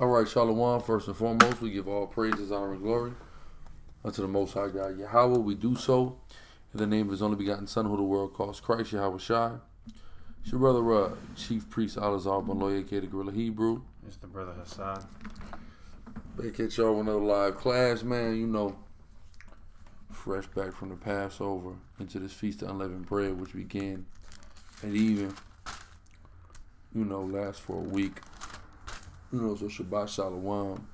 All right, Shalom. First and foremost, we give all praises, honor, and glory unto the Most High God, Yahweh. We do so in the name of His only begotten Son, who the world calls Christ, Yahweh Shai. It's your brother, Chief Priest Alazar Bonloy, aka the Guerrilla Hebrew. It's the brother Hassan. Back at y'all with another live class, man. You know, fresh back from the Passover into this Feast of Unleavened Bread, which began at even, last for a week. So Shabbat Shalom.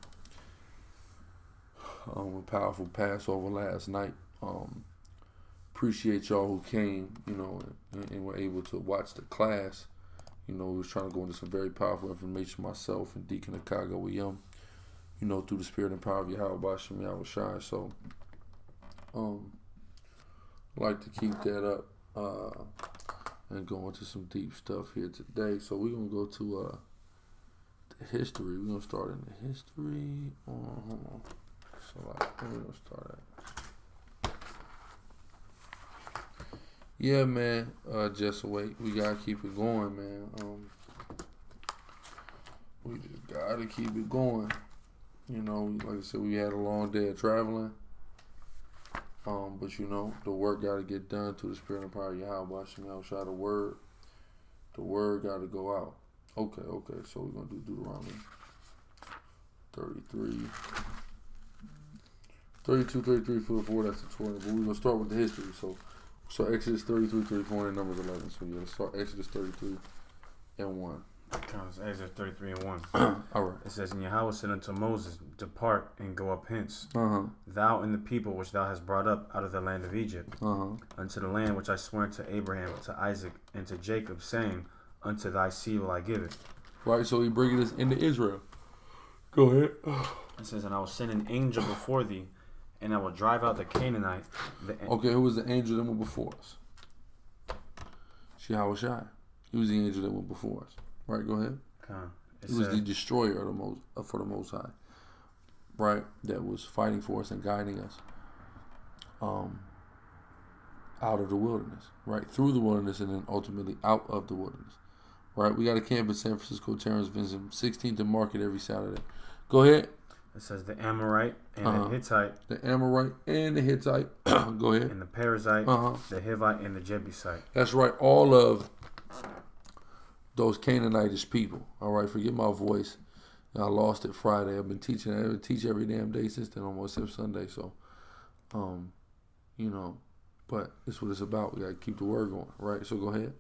A powerful Passover last night. Appreciate y'all who came, and were able to watch the class. We was trying to go into some very powerful information myself and Deacon Akaga with through the spirit and power of Yahweh Bashem Yahweh Shai. So, I'd like to keep that up and go into some deep stuff here today. So we're going to go to the history. We're going to start in the history. Hold on. So, where we going to start at? Yeah, man. Just wait. We got to keep it going, man. We just got to keep it going. Like I said, we had a long day of traveling. But the work got to get done through the spirit and power of Yahweh. Shah, the word got to go out. Okay. So we're going to do Deuteronomy 33. 32, 33, 44, that's the 20. But we're going to start with the history. So Exodus 33, 34, and Numbers 11. So let's start Exodus 33 and 1. Exodus 33 and 1. All right. It says, And Yahweh said unto Moses, Depart and go up hence, thou and the people which thou hast brought up out of the land of Egypt, unto the land which I swore to Abraham, to Isaac, and to Jacob, saying, Unto thy seed will I give it. Right, so he bringing us into Israel. Go ahead. It says, And I will send an angel before thee, and I will drive out the Canaanite. Okay, who was the angel that went before us? Yahweh Shai. He was the angel that went before us. Right, go ahead. He was the destroyer of for the Most High. Right, that was fighting for us and guiding us out of the wilderness. Right, through the wilderness and then ultimately out of the wilderness. Right, we got a camp in San Francisco, Terrence Vincent, 16th and Market every Saturday. Go ahead. It says the Amorite and the Hittite. The Amorite and the Hittite. Go ahead. And the Perizzite, the Hivite, and the Jebusite. That's right. All of those Canaanitish people. All right. Forget my voice. I lost it Friday. I've been teaching. I teach every damn day since then, almost every Sunday. So, but this is what it's about. We got to keep the word going. Right. So go ahead.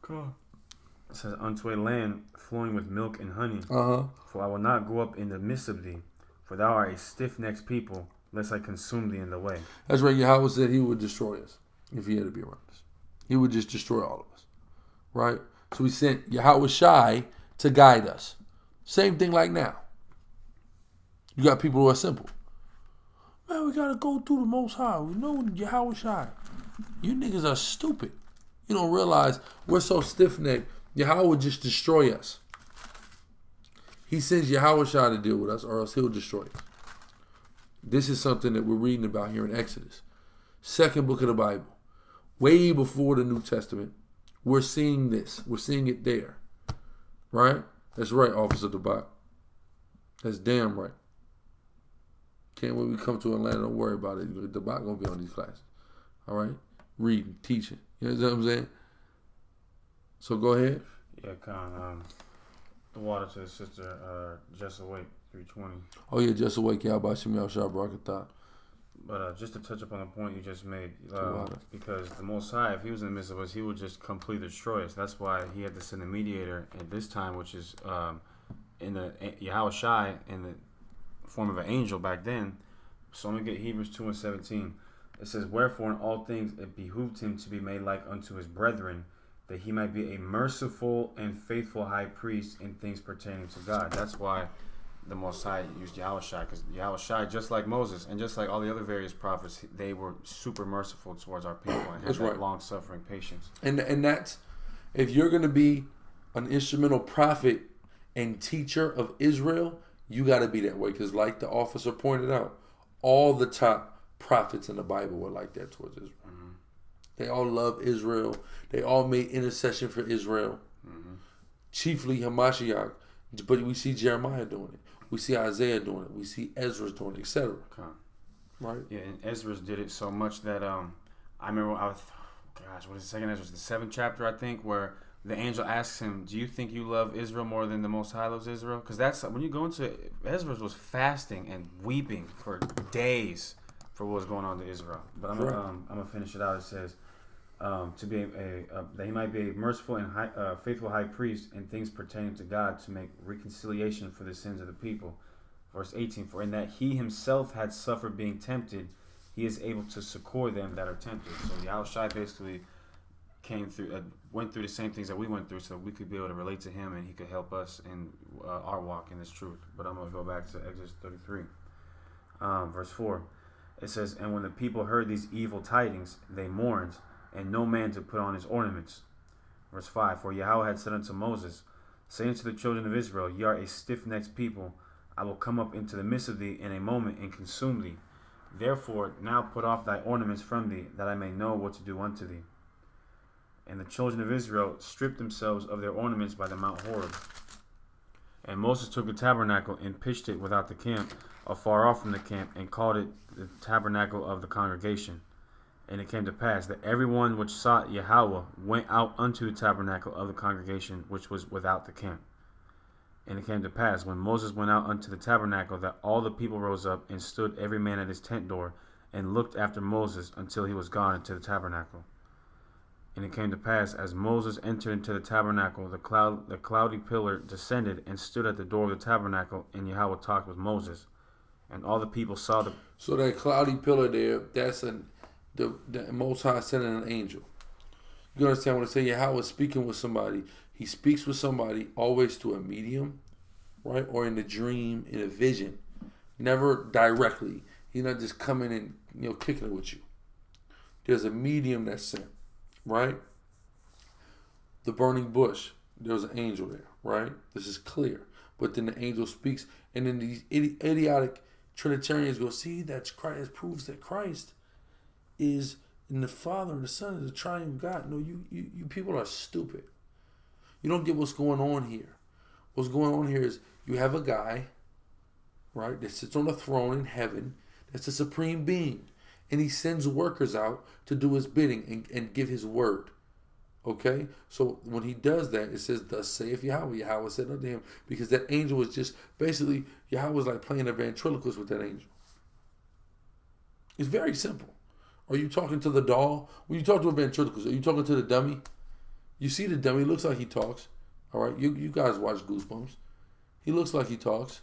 Cool. It says, Unto a land flowing with milk and honey. For I will not go up in the midst of thee, for thou art a stiff-necked people, lest I consume thee in the way. That's right. Yahweh said he would destroy us if he had to be around us. He would just destroy all of us. Right? So we sent Yahweh Shai to guide us. Same thing like now. You got people who are simple. Man, we got to go through the Most High. We know Yahweh Shai. You niggas are stupid. You don't realize we're so stiff-necked. Yahweh would just destroy us. He sends Yahweh Shai to deal with us, or else he'll destroy us. This is something that we're reading about here in Exodus. Second book of the Bible. Way before the New Testament. We're seeing this. We're seeing it there. Right? That's right, Officer Debat. That's damn right. Can't wait we come to Atlanta. Don't worry about it. Debat going to be on these classes. All right? Reading, teaching. You know what I'm saying? So go ahead. Yeah, the water to the sister, Just Awake, 320. Oh yeah, Just Awake, Yahweh Shemel Shah Barakatah. But just to touch upon the point you just made, because the Most High, if he was in the midst of us, he would just completely destroy us. That's why he had to send a mediator at this time, which is in the Yahweh Shai in the form of an angel back then. So I'm going to get Hebrews 2 and 17. It says, Wherefore in all things it behooved him to be made like unto his brethren, that he might be a merciful and faithful high priest in things pertaining to God. That's why the Most High used Yahweh Shai, because Yahweh Shai, just like Moses and just like all the other various prophets, they were super merciful towards our people and had that long-suffering patience. And that's, if you're going to be an instrumental prophet and teacher of Israel, you got to be that way, because like the officer pointed out, all the top prophets in the Bible were like that towards Israel. They all love Israel. They all made intercession for Israel. Chiefly Hamashiach But we see Jeremiah doing it. We see Isaiah doing it. We see Ezra doing it, etc. Okay. Right? Yeah, and Ezra did it so much that I remember what is the second Ezra? The 7th chapter, I think, where the angel asks him, "Do you think you love Israel more than the Most High loves Israel?" Because that's when you go into Ezra was fasting and weeping for days for what was going on to Israel. But I'm gonna finish it out. It says to be that he might be a merciful and faithful high priest in things pertaining to God, to make reconciliation for the sins of the people. Verse 18, for in that he himself had suffered being tempted, he is able to succor them that are tempted. So Yahushua basically went through the same things that we went through, so we could be able to relate to him and he could help us in our walk in this truth. But I'm going to go back to Exodus 33, verse 4. It says, and when the people heard these evil tidings, they mourned, and no man to put on his ornaments. Verse 5, for Yahweh had said unto Moses, saying to the children of Israel, ye are a stiff-necked people. I will come up into the midst of thee in a moment and consume thee. Therefore now put off thy ornaments from thee, that I may know what to do unto thee. And the children of Israel stripped themselves of their ornaments by the Mount Horeb. And Moses took the tabernacle and pitched it without the camp, afar off from the camp, and called it the tabernacle of the congregation. And it came to pass that everyone which sought Yahweh went out unto the tabernacle of the congregation which was without the camp. And it came to pass, when Moses went out unto the tabernacle, that all the people rose up and stood every man at his tent door, and looked after Moses until he was gone into the tabernacle. And it came to pass, as Moses entered into the tabernacle, the cloudy pillar descended and stood at the door of the tabernacle, and Yahweh talked with Moses. And all the people saw the... So that cloudy pillar there, that's the Most High sending an angel. You understand when I say Yahweh is speaking with somebody? He speaks with somebody always to a medium, right? Or in a dream, in a vision. Never directly. He's not just coming and kicking it with you. There's a medium that's sent, right? The burning bush, there's an angel there, right? This is clear. But then the angel speaks, and then these idiotic Trinitarians go, see, that's Christ. It proves that Christ is in the Father and the Son is the triune God. No, you people are stupid. You don't get what's going on here. What's going on here is you have a guy, right, that sits on a throne in heaven, that's a supreme being, and he sends workers out to do his bidding and give his word. Okay? So when he does that, it says, thus saith Yahweh. Yahweh said unto him, because that angel was just, basically, Yahweh was like playing a ventriloquist with that angel. It's very simple. Are you talking to the doll? When you talk to a ventriloquist, are you talking to the dummy? You see the dummy, looks like he talks. All right, you guys watch Goosebumps. He looks like he talks,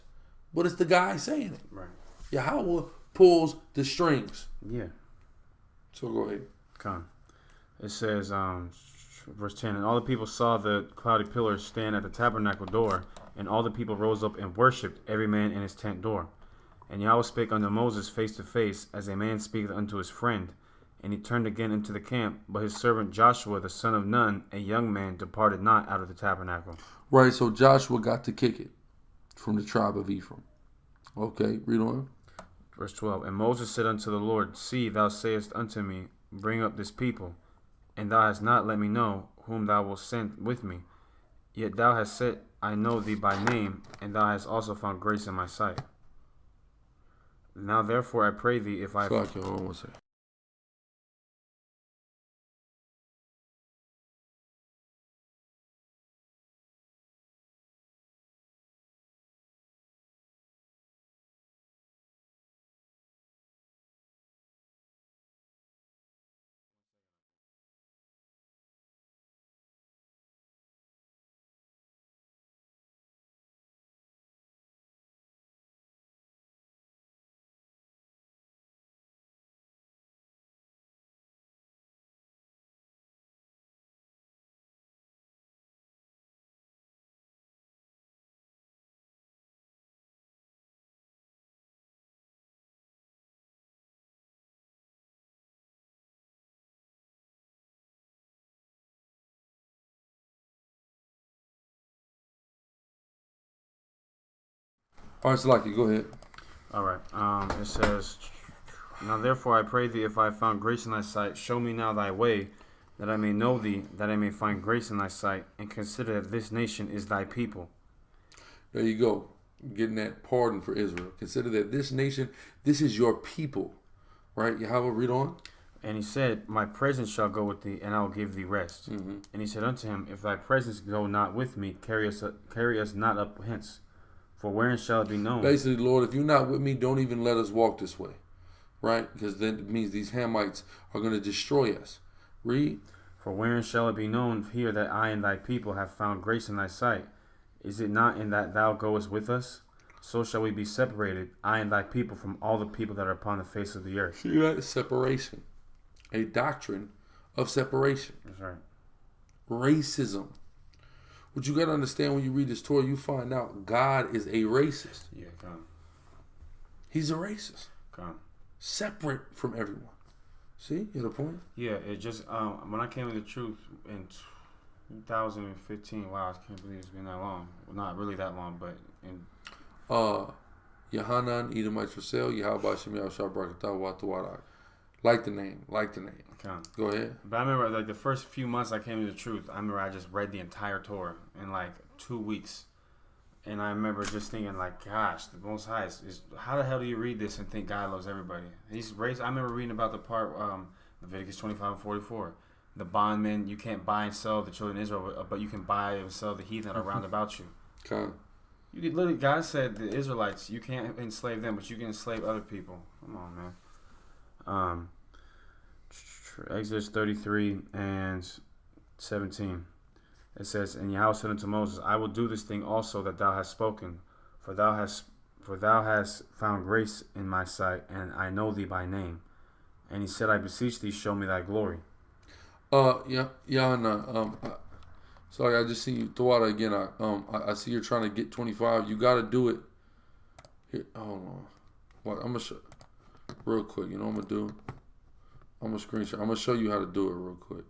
but it's the guy saying it. Right. Yahweh pulls the strings. Yeah. So go ahead. Come. It says, verse 10, and all the people saw the cloudy pillar stand at the tabernacle door, and all the people rose up and worshipped, every man in his tent door. And Yahweh spake unto Moses face to face, as a man speaketh unto his friend. And he turned again into the camp, but his servant Joshua, the son of Nun, a young man, departed not out of the tabernacle. Right, so Joshua got to kick it from the tribe of Ephraim. Okay, read on. Verse 12, and Moses said unto the Lord, see, thou sayest unto me, bring up this people, and thou hast not let me know whom thou wilt send with me. Yet thou hast said, I know thee by name, and thou hast also found grace in my sight. Now therefore I pray thee, if I... Hold on one second. All right, Salaki, go ahead. All right. It says, now therefore I pray thee, if I have found grace in thy sight, show me now thy way, that I may know thee, that I may find grace in thy sight, and consider that this nation is thy people. There you go. Getting that pardon for Israel. Consider that this nation, this is your people. Right? Yahweh, read on. And he said, my presence shall go with thee, and I will give thee rest. Mm-hmm. And he said unto him, if thy presence go not with me, carry us not up hence. For wherein shall it be known? Basically, Lord, if you're not with me, don't even let us walk this way. Right? Because then it means these Hamites are going to destroy us. Read. For wherein shall it be known here that I and thy people have found grace in thy sight? Is it not in that thou goest with us? So shall we be separated, I and thy people, from all the people that are upon the face of the earth. You got separation. A doctrine of separation. That's right. Racism. What you got to understand when you read this Torah, you find out God is a racist. Yeah, come. He's a racist. Come. Separate from everyone. See? You get a point? Yeah, it just, when I came to the truth in 2015, wow, I can't believe it's been that long. Well, not really that long, but in... Yohanan, Edomites for sale, Yahweh Shem Yahushua Barakatah Watawarak. Like the name. Okay. Go ahead. But I remember, like, the first few months I came to the truth, I remember I just read the entire Torah in, like, 2 weeks. And I remember just thinking, like, gosh, the Most High is how the hell do you read this and think God loves everybody? He's raised. I remember reading about the part, Leviticus 25 and 44. The bondmen, you can't buy and sell the children of Israel, but you can buy and sell the heathen that are round about you. Okay. You could literally, God said the Israelites, you can't enslave them, but you can enslave other people. Come on, man. Exodus 33 and 17. It says, and Yahweh said unto Moses, I will do this thing also that thou hast spoken, for thou hast found grace in my sight, and I know thee by name. And he said, I beseech thee, show me thy glory. Sorry, I just see you throw out again. I see you're trying to get 25. You got to do it. Here, hold on. What I'm gonna show real quick. You know what I'm gonna do? I'm gonna screenshot. I'm gonna show you how to do it real quick.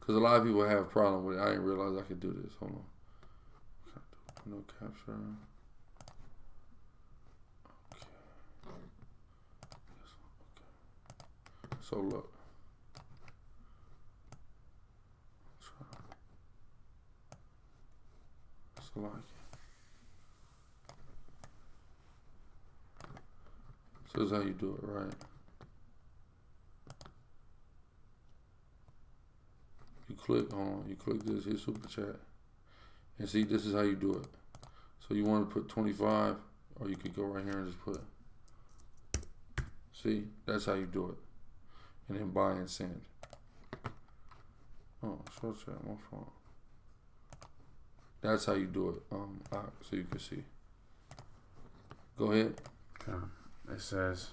Cause a lot of people have a problem with it. I didn't realize I could do this. Hold on. No capture. Okay. So look. So like. So this is how you do it, right? You click on, you click this, hit super chat. And see, this is how you do it. So you want to put 25, or you could go right here and just put, see, that's how you do it. And then buy and send. Oh, short chat, my fault. That's how you do it, so you can see. Go ahead. It says,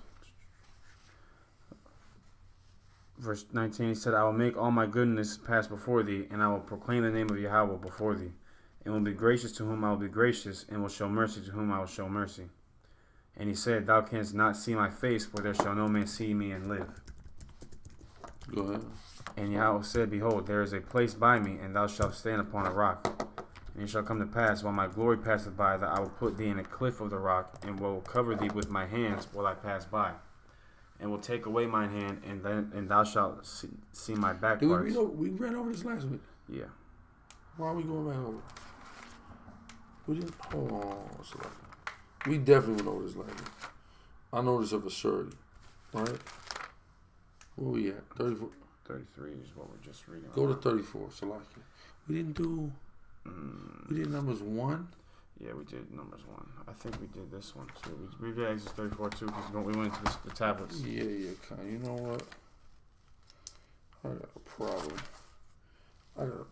verse 19, he said, I will make all my goodness pass before thee, and I will proclaim the name of Yahweh before thee, and will be gracious to whom I will be gracious, and will show mercy to whom I will show mercy. And he said, thou canst not see my face, for there shall no man see me and live. Go ahead. And Yahweh said, behold, there is a place by me, and thou shalt stand upon a rock. And it shall come to pass, while my glory passeth by, that I will put thee in a cliff of the rock, and will cover thee with my hands while I pass by, and will take away mine hand, and thou shalt see my back parts. We ran over this last week. Yeah. Why are we going back over? We didn't. Hold on. We definitely went over this last week. I know this of a surety, right? Where we at? 34. 33 is what we're just reading. Go to 34. Salaki. We didn't do. We did numbers 1. Yeah, we did numbers 1. I think we did this one too. We did Exodus 34 too, because we went into the tablets. Yeah, you know what? I got a problem. Here.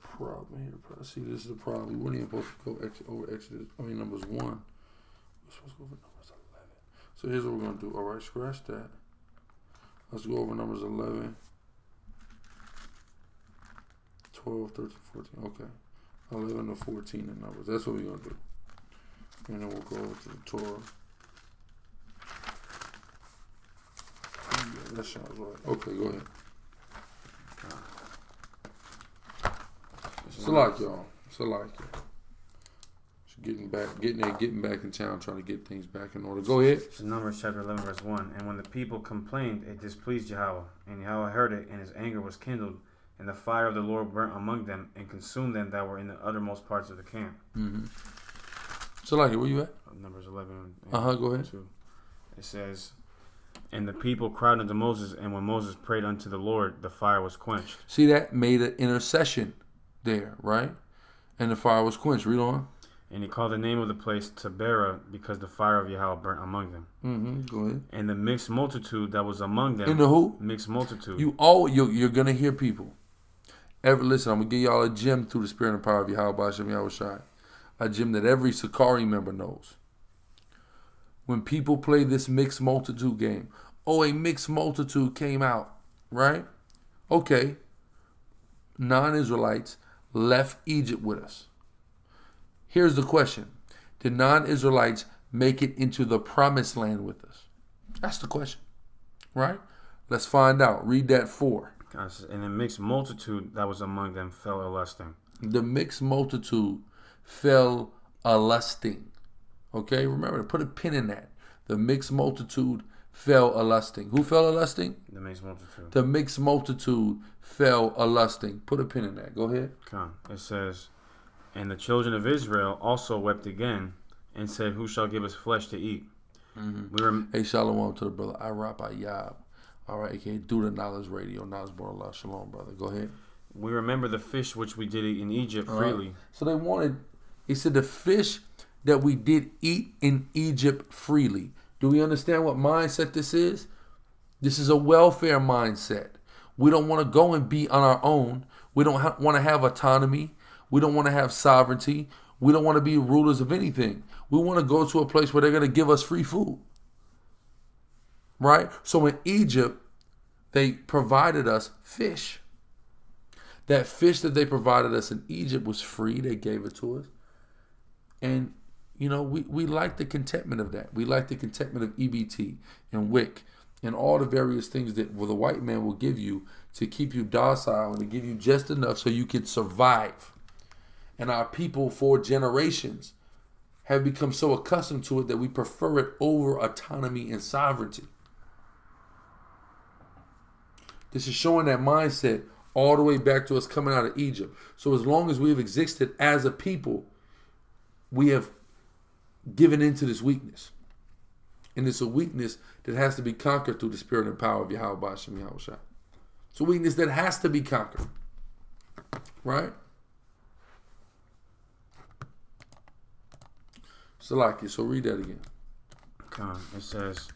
See, this is the problem. We weren't even supposed to go over Exodus. Numbers 1. We're supposed to go over numbers 11. So here's what we're gonna do. All right, scratch that. Let's go over numbers 11, 12, 13, 14. Okay. 11 to 14 in numbers. That's what we're going to do. And then we'll go over to the Torah. Yeah, that sounds right. Okay, go ahead. It's a lot, y'all. It's a lot, y'all. Getting back in town, trying to get things back in order. Go ahead. It's Numbers chapter 11, verse 1. And when the people complained, it displeased Yahweh. And Yahweh heard it, and his anger was kindled. And the fire of the Lord burnt among them and consumed them that were in the uttermost parts of the camp. Mm-hmm. So, like, where you at? Numbers 11. Go ahead. 2. It says, and the people cried unto Moses, and when Moses prayed unto the Lord, the fire was quenched. See, that made an intercession there, right? And the fire was quenched. Read on. And he called the name of the place Taberah, because the fire of Yahweh burnt among them. Go ahead. And the mixed multitude that was among them. In the who? Mixed multitude. You're going to hear people. Listen, I'm going to give y'all a gem through the spirit and power of Yahweh B'Shem Yahweh Shai. A gem that every Sicarii member knows. When people play this mixed multitude game, a mixed multitude came out, right? Okay. Non-Israelites left Egypt with us. Here's the question. Did non-Israelites make it into the promised land with us? That's the question, right? Let's find out. Read that 4. And the mixed multitude that was among them fell a lusting. The mixed multitude fell a lusting. Okay, remember to put a pin in that. The mixed multitude fell a lusting. Who fell a lusting? The mixed multitude. The mixed multitude fell a lusting. Put a pin in that. Go ahead. It says, and the children of Israel also wept again and said, who shall give us flesh to eat? Hey, shalom to the brother Irap Ayab. All right, aka Do the Knowledge Radio. Knowledge Allah. Shalom, brother. Go ahead. We remember the fish which we did eat in Egypt freely. So they wanted, he said, the fish that we did eat in Egypt freely. Do we understand what mindset this is? This is a welfare mindset. We don't want to go and be on our own. We don't want to have autonomy. We don't want to have sovereignty. We don't want to be rulers of anything. We want to go to a place where they're going to give us free food. Right? So in Egypt, they provided us fish. That fish that they provided us in Egypt was free. They gave it to us. And, you know, we like the contentment of that. We like the contentment of EBT and WIC and all the various things that the white man will give you to keep you docile and to give you just enough so you can survive. And our people for generations have become so accustomed to it that we prefer it over autonomy and sovereignty. This is showing that mindset all the way back to us coming out of Egypt. So as long as we have existed as a people, we have given into this weakness. And it's a weakness that has to be conquered through the spirit and power of Yahweh B'Shem Yahweh Shai. It's a weakness that has to be conquered. Right? Salaki, so read that again. It says,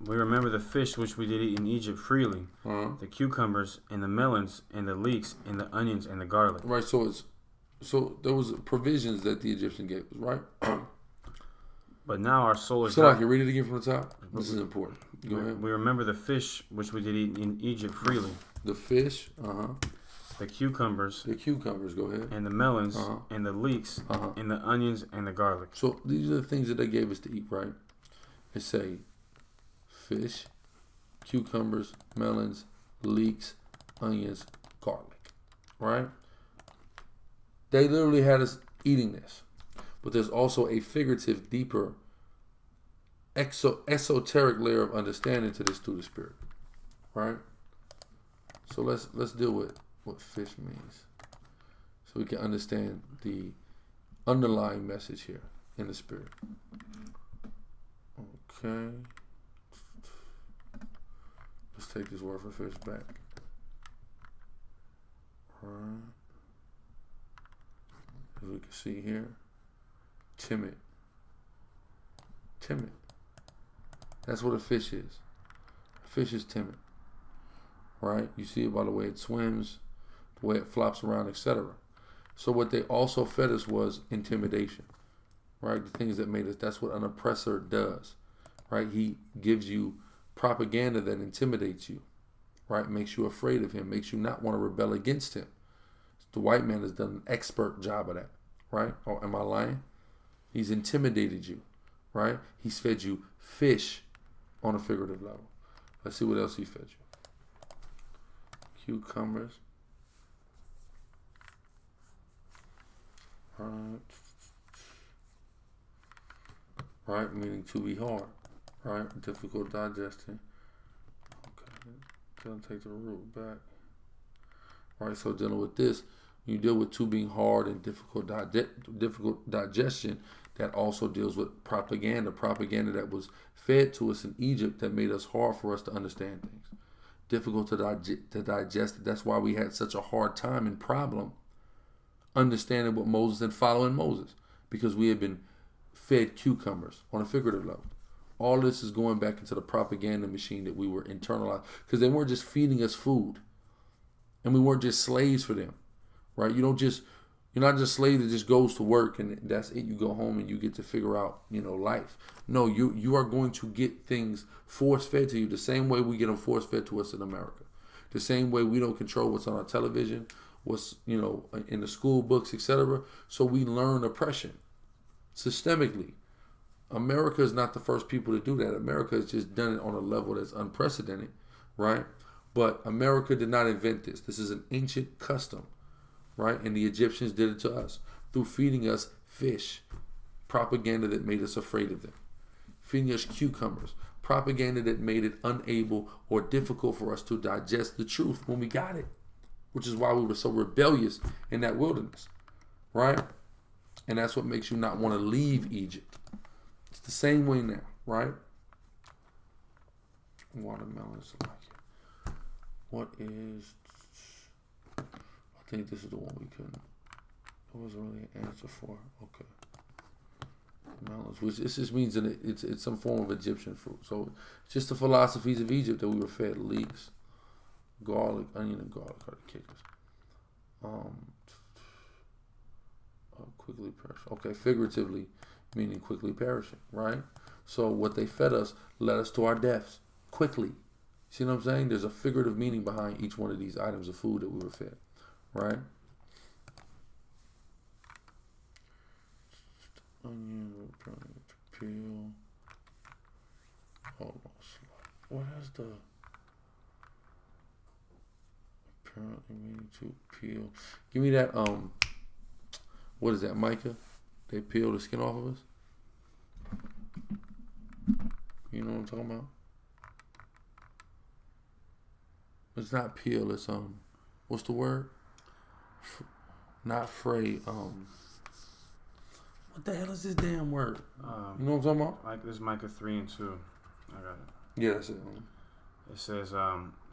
we remember the fish which we did eat in Egypt freely, the cucumbers and the melons and the leeks and the onions and the garlic. Right, so there was provisions that the Egyptian gave us, right? But now our soul is... So I can read it again from the top? This is important. Go ahead. We remember the fish which we did eat in Egypt freely. The fish, The cucumbers. The cucumbers, go ahead. And the melons and the leeks and the onions and the garlic. So these are the things that they gave us to eat, right? It say fish, cucumbers, melons, leeks, onions, garlic, right? They literally had us eating this. But there's also a figurative, deeper, esoteric layer of understanding to this through the spirit, right? So let's deal with what fish means, so we can understand the underlying message here in the spirit. Okay, let's take this word for fish back. All right, as we can see here. Timid. That's what a fish is. A fish is timid. Right? You see it by the way it swims, the way it flops around, etc. So what they also fed us was intimidation. Right? The things that made us, that's what an oppressor does. Right? He gives you propaganda that intimidates you. Right? Makes you afraid of him, makes you not want to rebel against him. The white man has done an expert job of that. Right? Or am I lying? He's intimidated you, right? He's fed you fish on a figurative level. Let's see what else he fed you. Cucumbers. Right, meaning to be hard, right? Difficult digestion. Okay, gonna take the root back. Right, so dealing with this, you deal with two being hard and difficult digestion. that also deals with propaganda that was fed to us in Egypt that made us hard for us to understand things, difficult to digest. That's why we had such a hard time and problem understanding what Moses and following Moses, because we had been fed cucumbers on a figurative level. All this is going back into the propaganda machine that we were internalized, because they weren't just feeding us food, and we weren't just slaves for them, right? You're not just a slave that just goes to work and that's it. You go home and you get to figure out, life. No, you are going to get things force fed to you the same way we get them force fed to us in America. The same way we don't control what's on our television, what's in the school books, etc. So we learn oppression systemically. America is not the first people to do that. America has just done it on a level that's unprecedented, right? But America did not invent this. This is an ancient custom, right? And the Egyptians did it to us through feeding us fish, propaganda that made us afraid of them. Feeding us cucumbers, propaganda that made it unable or difficult for us to digest the truth when we got it, which is why we were so rebellious in that wilderness, right? And that's what makes you not want to leave Egypt. It's the same way now, right? Watermelons like it. What is... I think this is the one we couldn't. There wasn't really an answer for. Okay. Melons, which this just means that it's some form of Egyptian fruit. So it's just the philosophies of Egypt that we were fed. Leeks, garlic, onion, and garlic are the kickers. Quickly perish. Okay, figuratively meaning quickly perishing, right? So what they fed us led us to our deaths quickly. See what I'm saying? There's a figurative meaning behind each one of these items of food that we were fed, right? Onion, peel. Hold on. What is the apparently meaning to peel? Give me that. What is that, Micah? They peel the skin off of us. You know what I'm talking about? It's not peel. It's what's the word? Not fray. What the hell is this damn word? You know what I'm talking about? Like this Micah 3:2. I got it. Yeah, that's it. It says,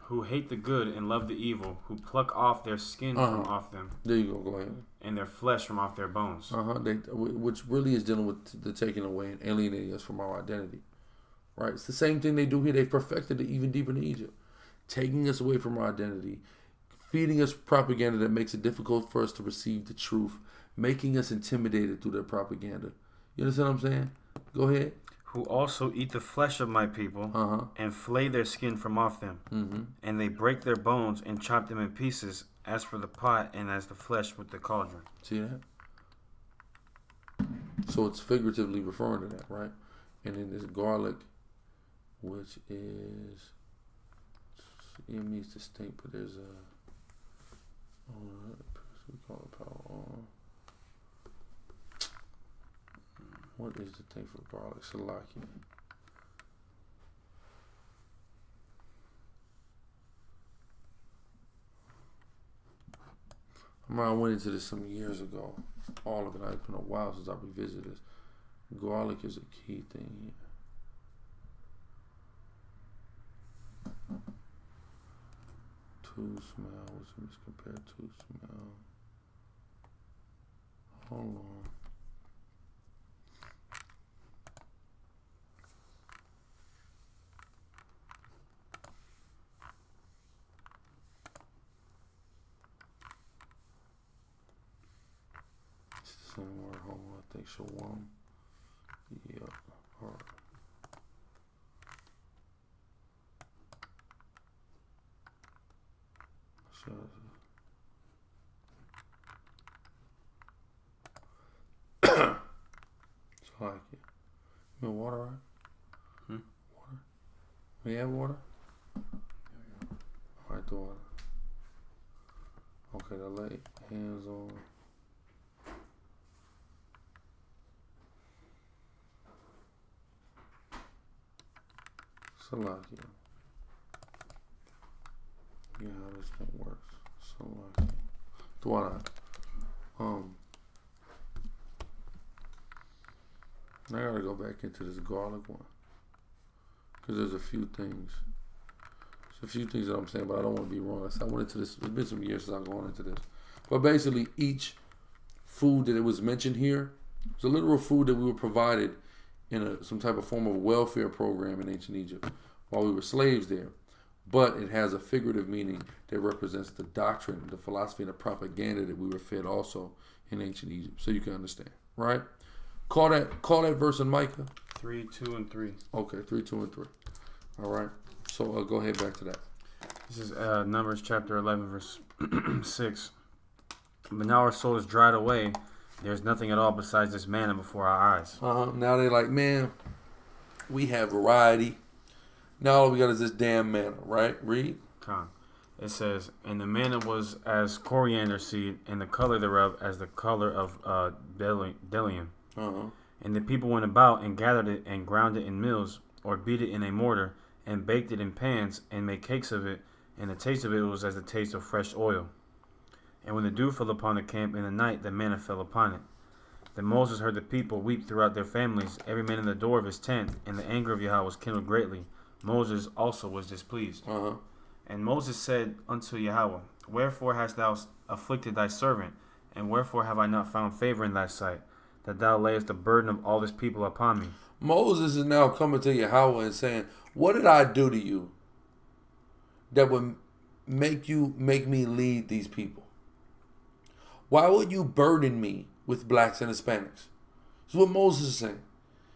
who hate the good and love the evil, who pluck off their skin from off them. There you go. Go ahead. And their flesh from off their bones. Which really is dealing with the taking away and alienating us from our identity. Right? It's the same thing they do here. They've perfected it even deeper in Egypt. Taking us away from our identity, feeding us propaganda that makes it difficult for us to receive the truth, making us intimidated through their propaganda. You understand what I'm saying? Go ahead. Who also eat the flesh of my people and flay their skin from off them. And they break their bones and chop them in pieces, as for the pot and as the flesh with the cauldron. See that? So it's figuratively referring to that, right? And then there's garlic, which is, it means distinct, but there's a, we call it power. What is the thing for garlic? Salaki. I went into this some years ago. All of it. It's been a while since I revisited this. Garlic is a key thing here. To smell. What's it compared to smell? Hold on. Somewhere home, I think Shawam. Yeah. All right. So like it. You want water, right? Water. We have water? All right, the water. Okay, the lay hands on. Salakia. Yeah, how this thing works. Salakia. Dwara. I gotta go back into this garlic one because there's a few things. There's a few things that I'm saying, but I don't want to be wrong. I went into this. It's been some years since I've gone into this, but basically each food that it was mentioned here was a literal food that we were provided in some type of form of welfare program in ancient Egypt while we were slaves there. But it has a figurative meaning that represents the doctrine, the philosophy, and the propaganda that we were fed also in ancient Egypt. So you can understand, right? Call that verse in Micah. 3, 2, and 3. Okay, 3, 2, and 3. All right. So go ahead back to that. This is Numbers chapter 11, verse 6. But now our soul is dried away. There's nothing at all besides this manna before our eyes. Now they're like, man, we have variety. Now all we got is this damn manna, right? Read. It says, and the manna was as coriander seed, and the color thereof as the color of bdellium. And the people went about and gathered it and ground it in mills, or beat it in a mortar, and baked it in pans, and made cakes of it. And the taste of it was as the taste of fresh oil. And when the dew fell upon the camp in the night, the manna fell upon it. Then Moses heard the people weep throughout their families, every man in the door of his tent, and the anger of Yahweh was kindled greatly. Moses also was displeased. And Moses said unto Yahweh, wherefore hast thou afflicted thy servant, and wherefore have I not found favor in thy sight, that thou layest the burden of all this people upon me? Moses is now coming to Yahweh and saying, what did I do to you that would make me lead these people? Why would you burden me with blacks and Hispanics? That's what Moses is saying.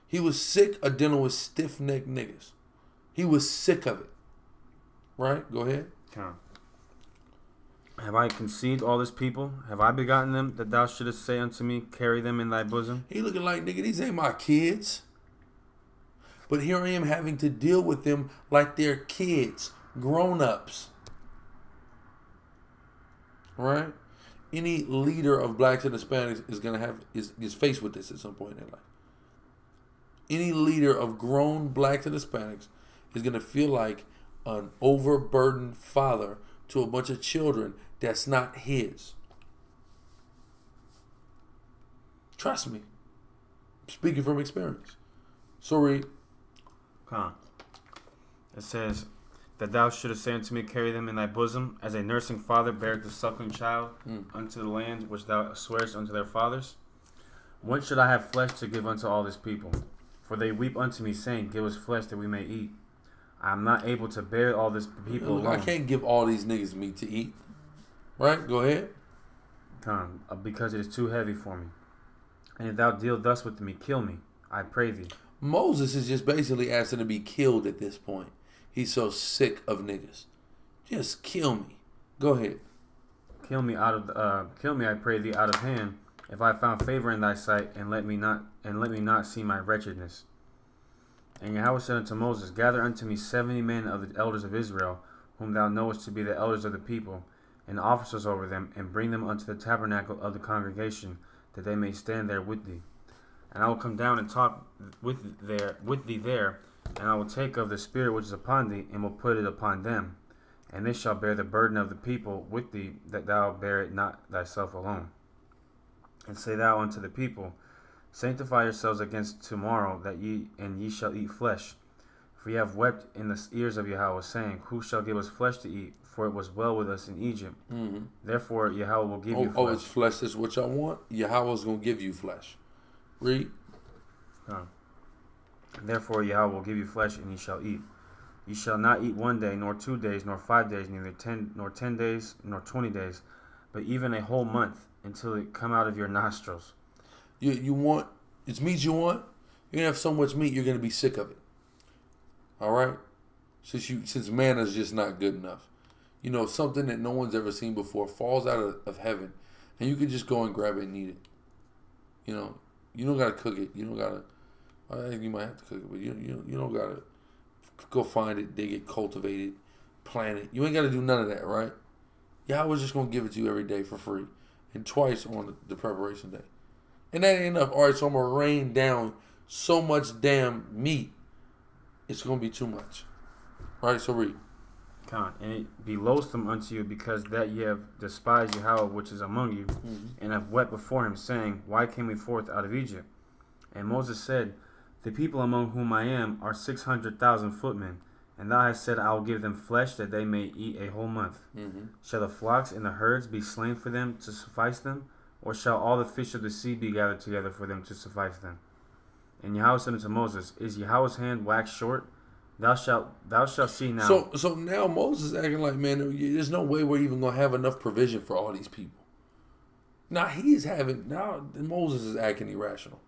He was sick of dealing with stiff-necked niggas. He was sick of it. Right? Go ahead. Have I conceived all this people? Have I begotten them, that thou shouldest say unto me, carry them in thy bosom? He looking like, nigga, these ain't my kids. But here I am having to deal with them like they're kids, grown-ups. Right? Any leader of blacks and Hispanics is gonna have is faced with this at some point in their life. Any leader of grown blacks and Hispanics is gonna feel like an overburdened father to a bunch of children that's not his. Trust me. I'm speaking from experience. So read. It says, that thou shouldest say unto me, carry them in thy bosom, as a nursing father beareth the suckling child unto the land which thou swearest unto their fathers. When should I have flesh to give unto all this people? For they weep unto me, saying, give us flesh that we may eat. I am not able to bear all this people alone. I can't give all these niggas meat to eat. Right? Go ahead. Because it is too heavy for me. And if thou deal thus with me, kill me, I pray thee. Moses is just basically asking to be killed at this point. He's so sick of niggas. Just kill me. Go ahead. Kill me, I pray thee, out of hand, if I found favor in thy sight, and let me not see my wretchedness. And Yahweh said unto Moses, gather unto me 70 men of the elders of Israel, whom thou knowest to be the elders of the people, and officers over them, and bring them unto the tabernacle of the congregation, that they may stand there with thee. And I will come down and talk with thee there, and I will take of the spirit which is upon thee, and will put it upon them. And they shall bear the burden of the people with thee, that thou bear it not thyself alone. And say thou unto the people, sanctify yourselves against tomorrow, that ye shall eat flesh. For ye have wept in the ears of Yahweh, saying, who shall give us flesh to eat? For it was well with us in Egypt. Therefore Yahweh will give you flesh. Oh, it's flesh is what y'all want? Yahweh's going to give you flesh. Read. Therefore Yahweh will give you flesh, and ye shall eat. Ye shall not eat 1 day, nor 2 days, nor 5 days, neither 10 days, nor 20 days, but even a whole month, until it come out of your nostrils. You want, it's meat you want? You're going to have so much meat, you're going to be sick of it. All right? Since manna's just not good enough. You know, something that no one's ever seen before falls out of heaven, and you can just go and grab it and eat it. You know, you don't got to cook it. You don't got to, I think you might have to cook it, but you don't got to go find it, dig it, cultivate it, plant it. You ain't got to do none of that, right? Yahweh's just going to give it to you every day for free, and twice on the preparation day. And that ain't enough. All right, so I'm going to rain down so much damn meat, it's going to be too much. All right, so read. And it be loathsome unto you, because that ye have despised Yahweh which is among you, and have wept before him, saying, why came we forth out of Egypt? And Moses said, the people among whom I am are 600,000 footmen, and thou hast said, I will give them flesh that they may eat a whole month. Shall the flocks and the herds be slain for them to suffice them? Or shall all the fish of the sea be gathered together for them to suffice them? And Yahweh said unto Moses, is Yahweh's hand waxed short? Thou shalt see now. So now Moses is acting like, man, there's no way we're even going to have enough provision for all these people. Now Moses is acting irrational.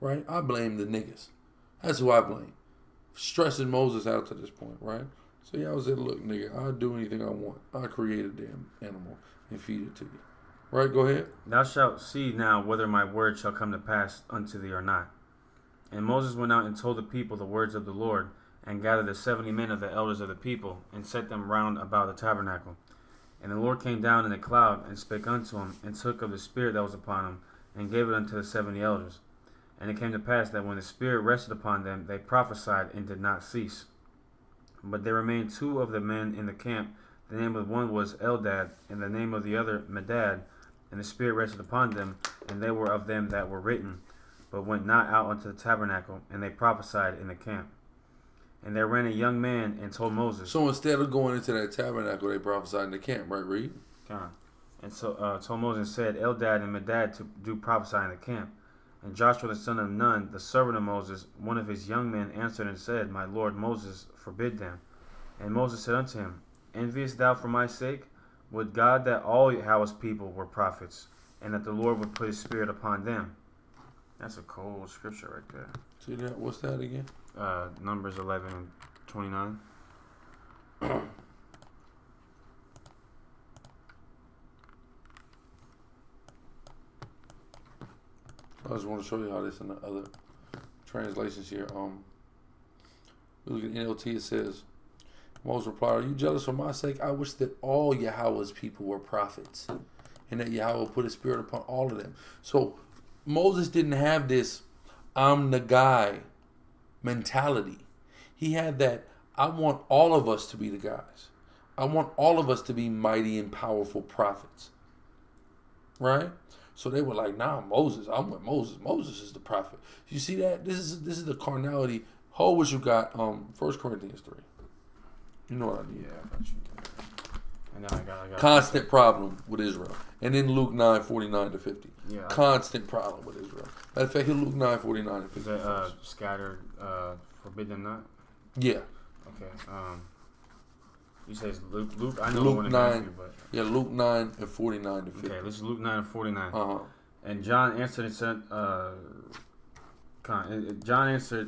Right? I blame the niggas. That's who I blame. Stressing Moses out to this point, right? So Yahweh said, look, nigga, I'll do anything I want. I create a damn animal and feed it to you. Right? Go ahead. Thou shalt see now whether my word shall come to pass unto thee or not. And Moses went out and told the people the words of the Lord, and gathered the 70 men of the elders of the people, and set them round about the tabernacle. And the Lord came down in a cloud, and spake unto him, and took of the Spirit that was upon him, and gave it unto the 70 elders. And it came to pass that when the Spirit rested upon them, they prophesied and did not cease. But there remained 2 of the men in the camp. The name of one was Eldad, and the name of the other Medad. And the Spirit rested upon them, and they were of them that were written, but went not out unto the tabernacle, and they prophesied in the camp. And there ran a young man and told Moses. So instead of going into that tabernacle, they prophesied in the camp, right? Read. And so told Moses and said, Eldad and Medad to do prophesy in the camp. And Joshua the son of Nun, the servant of Moses, one of his young men, answered and said, my lord Moses forbid them. And Moses said unto him, enviest thou for my sake? Would God that all Yahweh's people were prophets, and that the Lord would put his Spirit upon them. That's a cold scripture right there. See that? What's that again? Numbers 11 and 29. I just want to show you how this in the other translations here. Look at NLT. It says, Moses replied, are you jealous for my sake? I wish that all Yahweh's people were prophets, and that Yahweh would put his Spirit upon all of them. So Moses didn't have this I'm the guy mentality. He had that I want all of us to be the guys. I want all of us to be mighty and powerful prophets. Right? So they were like, nah, Moses. I'm with Moses. Moses is the prophet. You see that? This is the carnality. Hold what you got. 1 Corinthians 3. You know what I mean? Yeah, I got you. And then I got constant problem with Israel. And then Luke 9:49-50. Yeah. Constant problem with Israel. Matter of fact, Luke 9:49-50. Is that scattered, forbid them not? Yeah. Okay. You say it's Luke. I know Luke the one 9. you, but Yeah, Luke 9:49-50. okay, this is Luke 9:49. Uh-huh. And John answered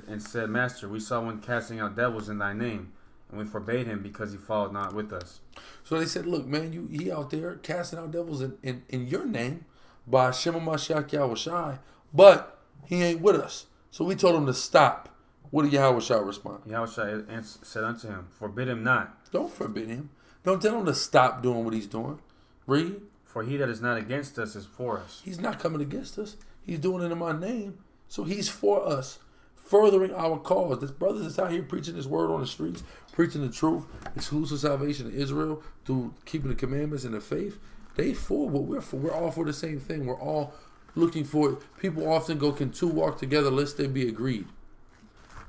and said, Master, we saw one casting out devils in thy name, and we forbade him because he followed not with us. So they said, look, man, he out there casting out devils in your name by Shema Mashiach Yahushai, but he ain't with us. So we told him to stop. What did Yahushai respond? Yahushua said unto him, forbid him not. Don't forbid him. Don't tell him to stop doing what he's doing. Read. For he that is not against us is for us. He's not coming against us. He's doing it in my name. So he's for us, furthering our cause. This brothers that's out here preaching this word on the streets, preaching the truth, exclusive salvation of Israel through keeping the commandments and the faith. They for what we're for. We're all for the same thing. We're all looking for it. People often go, can 2 walk together lest they be agreed?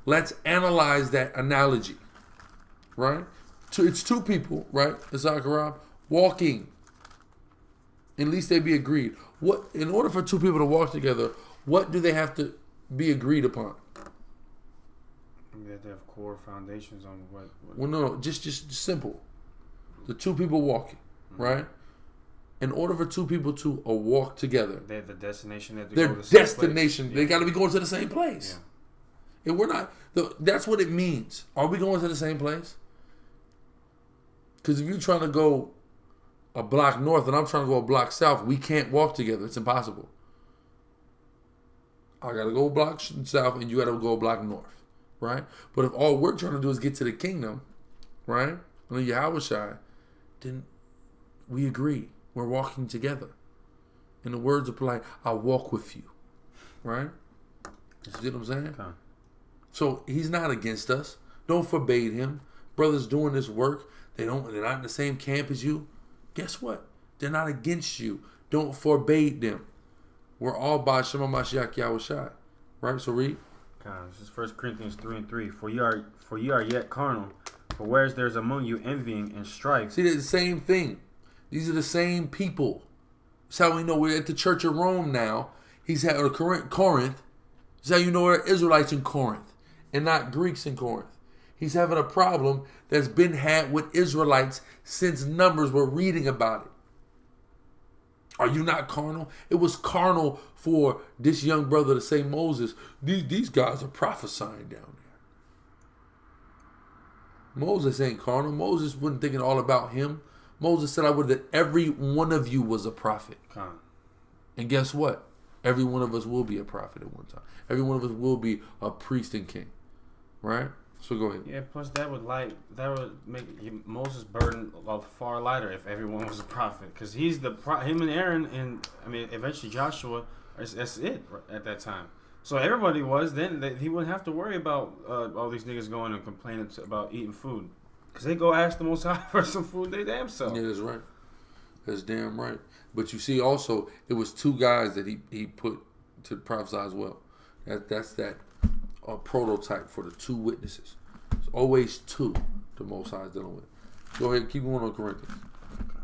Let's analyze that analogy, right? It's 2 people, right? Sicarii walking. At least they be agreed. What in order for 2 people to walk together, what do they have to be agreed upon? You have to have core foundations on what well, no, just simple. The 2 people walking, right? In order for 2 people to walk together, they have the destination. They have to their go to the same destination, place. they got to be going to the same place. Yeah. If we're not, that's what it means. Are we going to the same place? Because if you're trying to go a block north and I'm trying to go a block south, we can't walk together. It's impossible. I got to go a block south and you got to go a block north, right? But if all we're trying to do is get to the kingdom, right, under Yahushai, then we agree. We're walking together. And the words are like, I'll walk with you, right? You see what I'm saying? Okay. So he's not against us. Don't forbade him. Brothers doing this work, they're not in the same camp as you. Guess what? They're not against you. Don't forbade them. We're all by Shema Mashiach Yahushai. Right? So read. This is 1 Corinthians 3:3. For ye are yet carnal. For whereas there's among you envying and strife. See, they're the same thing. These are the same people. That's how we know we're at the Church of Rome now. He's at Corinth. That's how you know we're Israelites in Corinth and not Greeks in Corinth. He's having a problem that's been had with Israelites since Numbers. We're reading about it. Are you not carnal? It was carnal for this young brother to say, Moses, these guys are prophesying down there. Moses ain't carnal. Moses wasn't thinking all about him. Moses said, I would that every one of you was a prophet. And guess what? Every one of us will be a prophet at one time. Every one of us will be a priest and king. Right? So go ahead. Yeah, plus that would make Moses' burden far lighter if everyone was a prophet. Because he's him and Aaron and, eventually Joshua, that's it at that time. So everybody was, then he wouldn't have to worry about all these niggas going and complaining about eating food. Because they go ask the Most High for some food they damn self. Yeah, that's right. That's damn right. But you see also, it was two guys that he put to prophesy as well. That's that prototype for the two witnesses. It's always two the Most High is dealing with. Go ahead, keep going on Corinthians. Okay.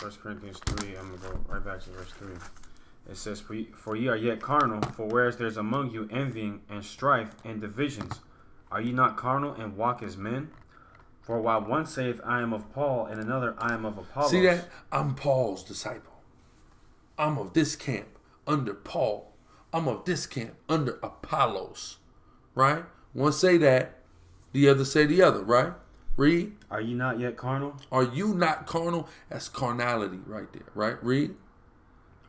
1 Corinthians 3, I'm going to go right back to verse 3. It says, For ye are yet carnal, for whereas there's among you envying and strife and divisions, are ye not carnal and walk as men? For while one saith, I am of Paul, and another, I am of Apollos. See that? I'm Paul's disciple. I'm of this camp under Paul. I'm of this camp under Apollos. Right? One say that, the other say the other, right? Read. Are ye not yet carnal? Are you not carnal? That's carnality right there, right? Read.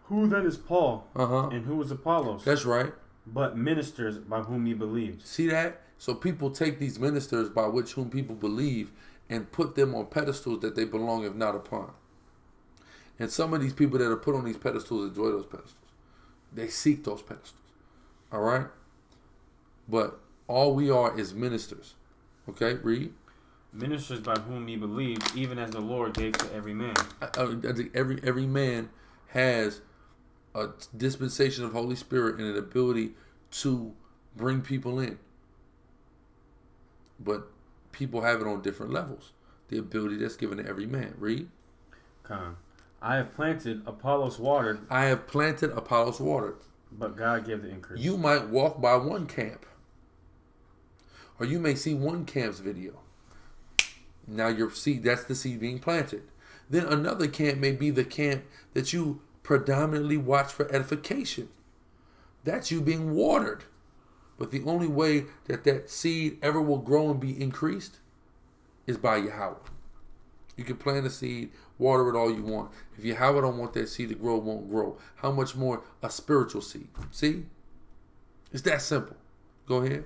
Who then is Paul? And who is Apollos? That's right. But ministers by whom ye believed. See that? So people take these ministers by which whom people believe and put them on pedestals that they belong if not upon. And some of these people that are put on these pedestals enjoy those pedestals. They seek those pedestals. All right? But all we are is ministers. Okay? Read. Ministers by whom ye believed, even as the Lord gave to every man. Every man has a dispensation of Holy Spirit and an ability to bring people in. But people have it on different levels. The ability that's given to every man. Read. I have planted, Apollos watered. I have planted, Apollos watered. But God gave the increase. You might walk by one camp. Or you may see one camp's video. Now your seed, that's the seed being planted. Then another camp may be the camp that you predominantly watch for edification. That's you being watered. But the only way that seed ever will grow and be increased is by Yahweh. You can plant a seed, water it all you want. If Yahweh don't want that seed to grow, it won't grow. How much more a spiritual seed? See? It's that simple. Go ahead.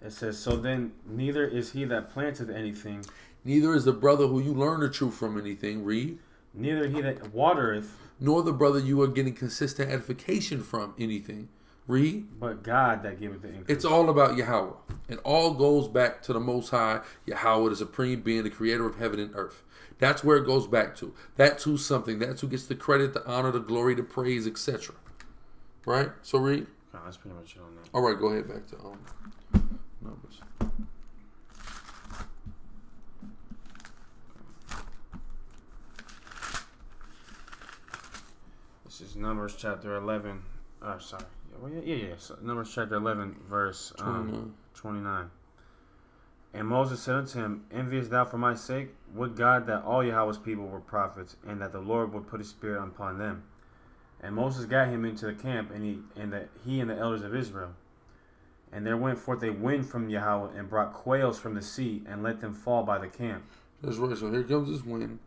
It says, so then neither is he that planteth anything. Neither is the brother who you learn the truth from anything. Read. Neither he that watereth. Nor the brother you are getting consistent edification from anything. Read. But God that giveth the increase. It's all about Yahweh. It all goes back to the Most High, Yahweh, the supreme being, the creator of heaven and earth. That's where it goes back to. That's who's something. That's who gets the credit, the honor, the glory, the praise, etc. Right? So read. That's pretty much it on that. All right, go ahead back to Numbers. This is Numbers chapter 11. Sorry. Yeah. So Numbers chapter 11, verse 29. And Moses said unto him, enviest thou for my sake? Would God that all Yahweh's people were prophets, and that the Lord would put his spirit upon them. And Moses got him into the camp, and he and the elders of Israel. And there went forth a wind from Yahweh, and brought quails from the sea, and let them fall by the camp. That's right. So here comes this wind,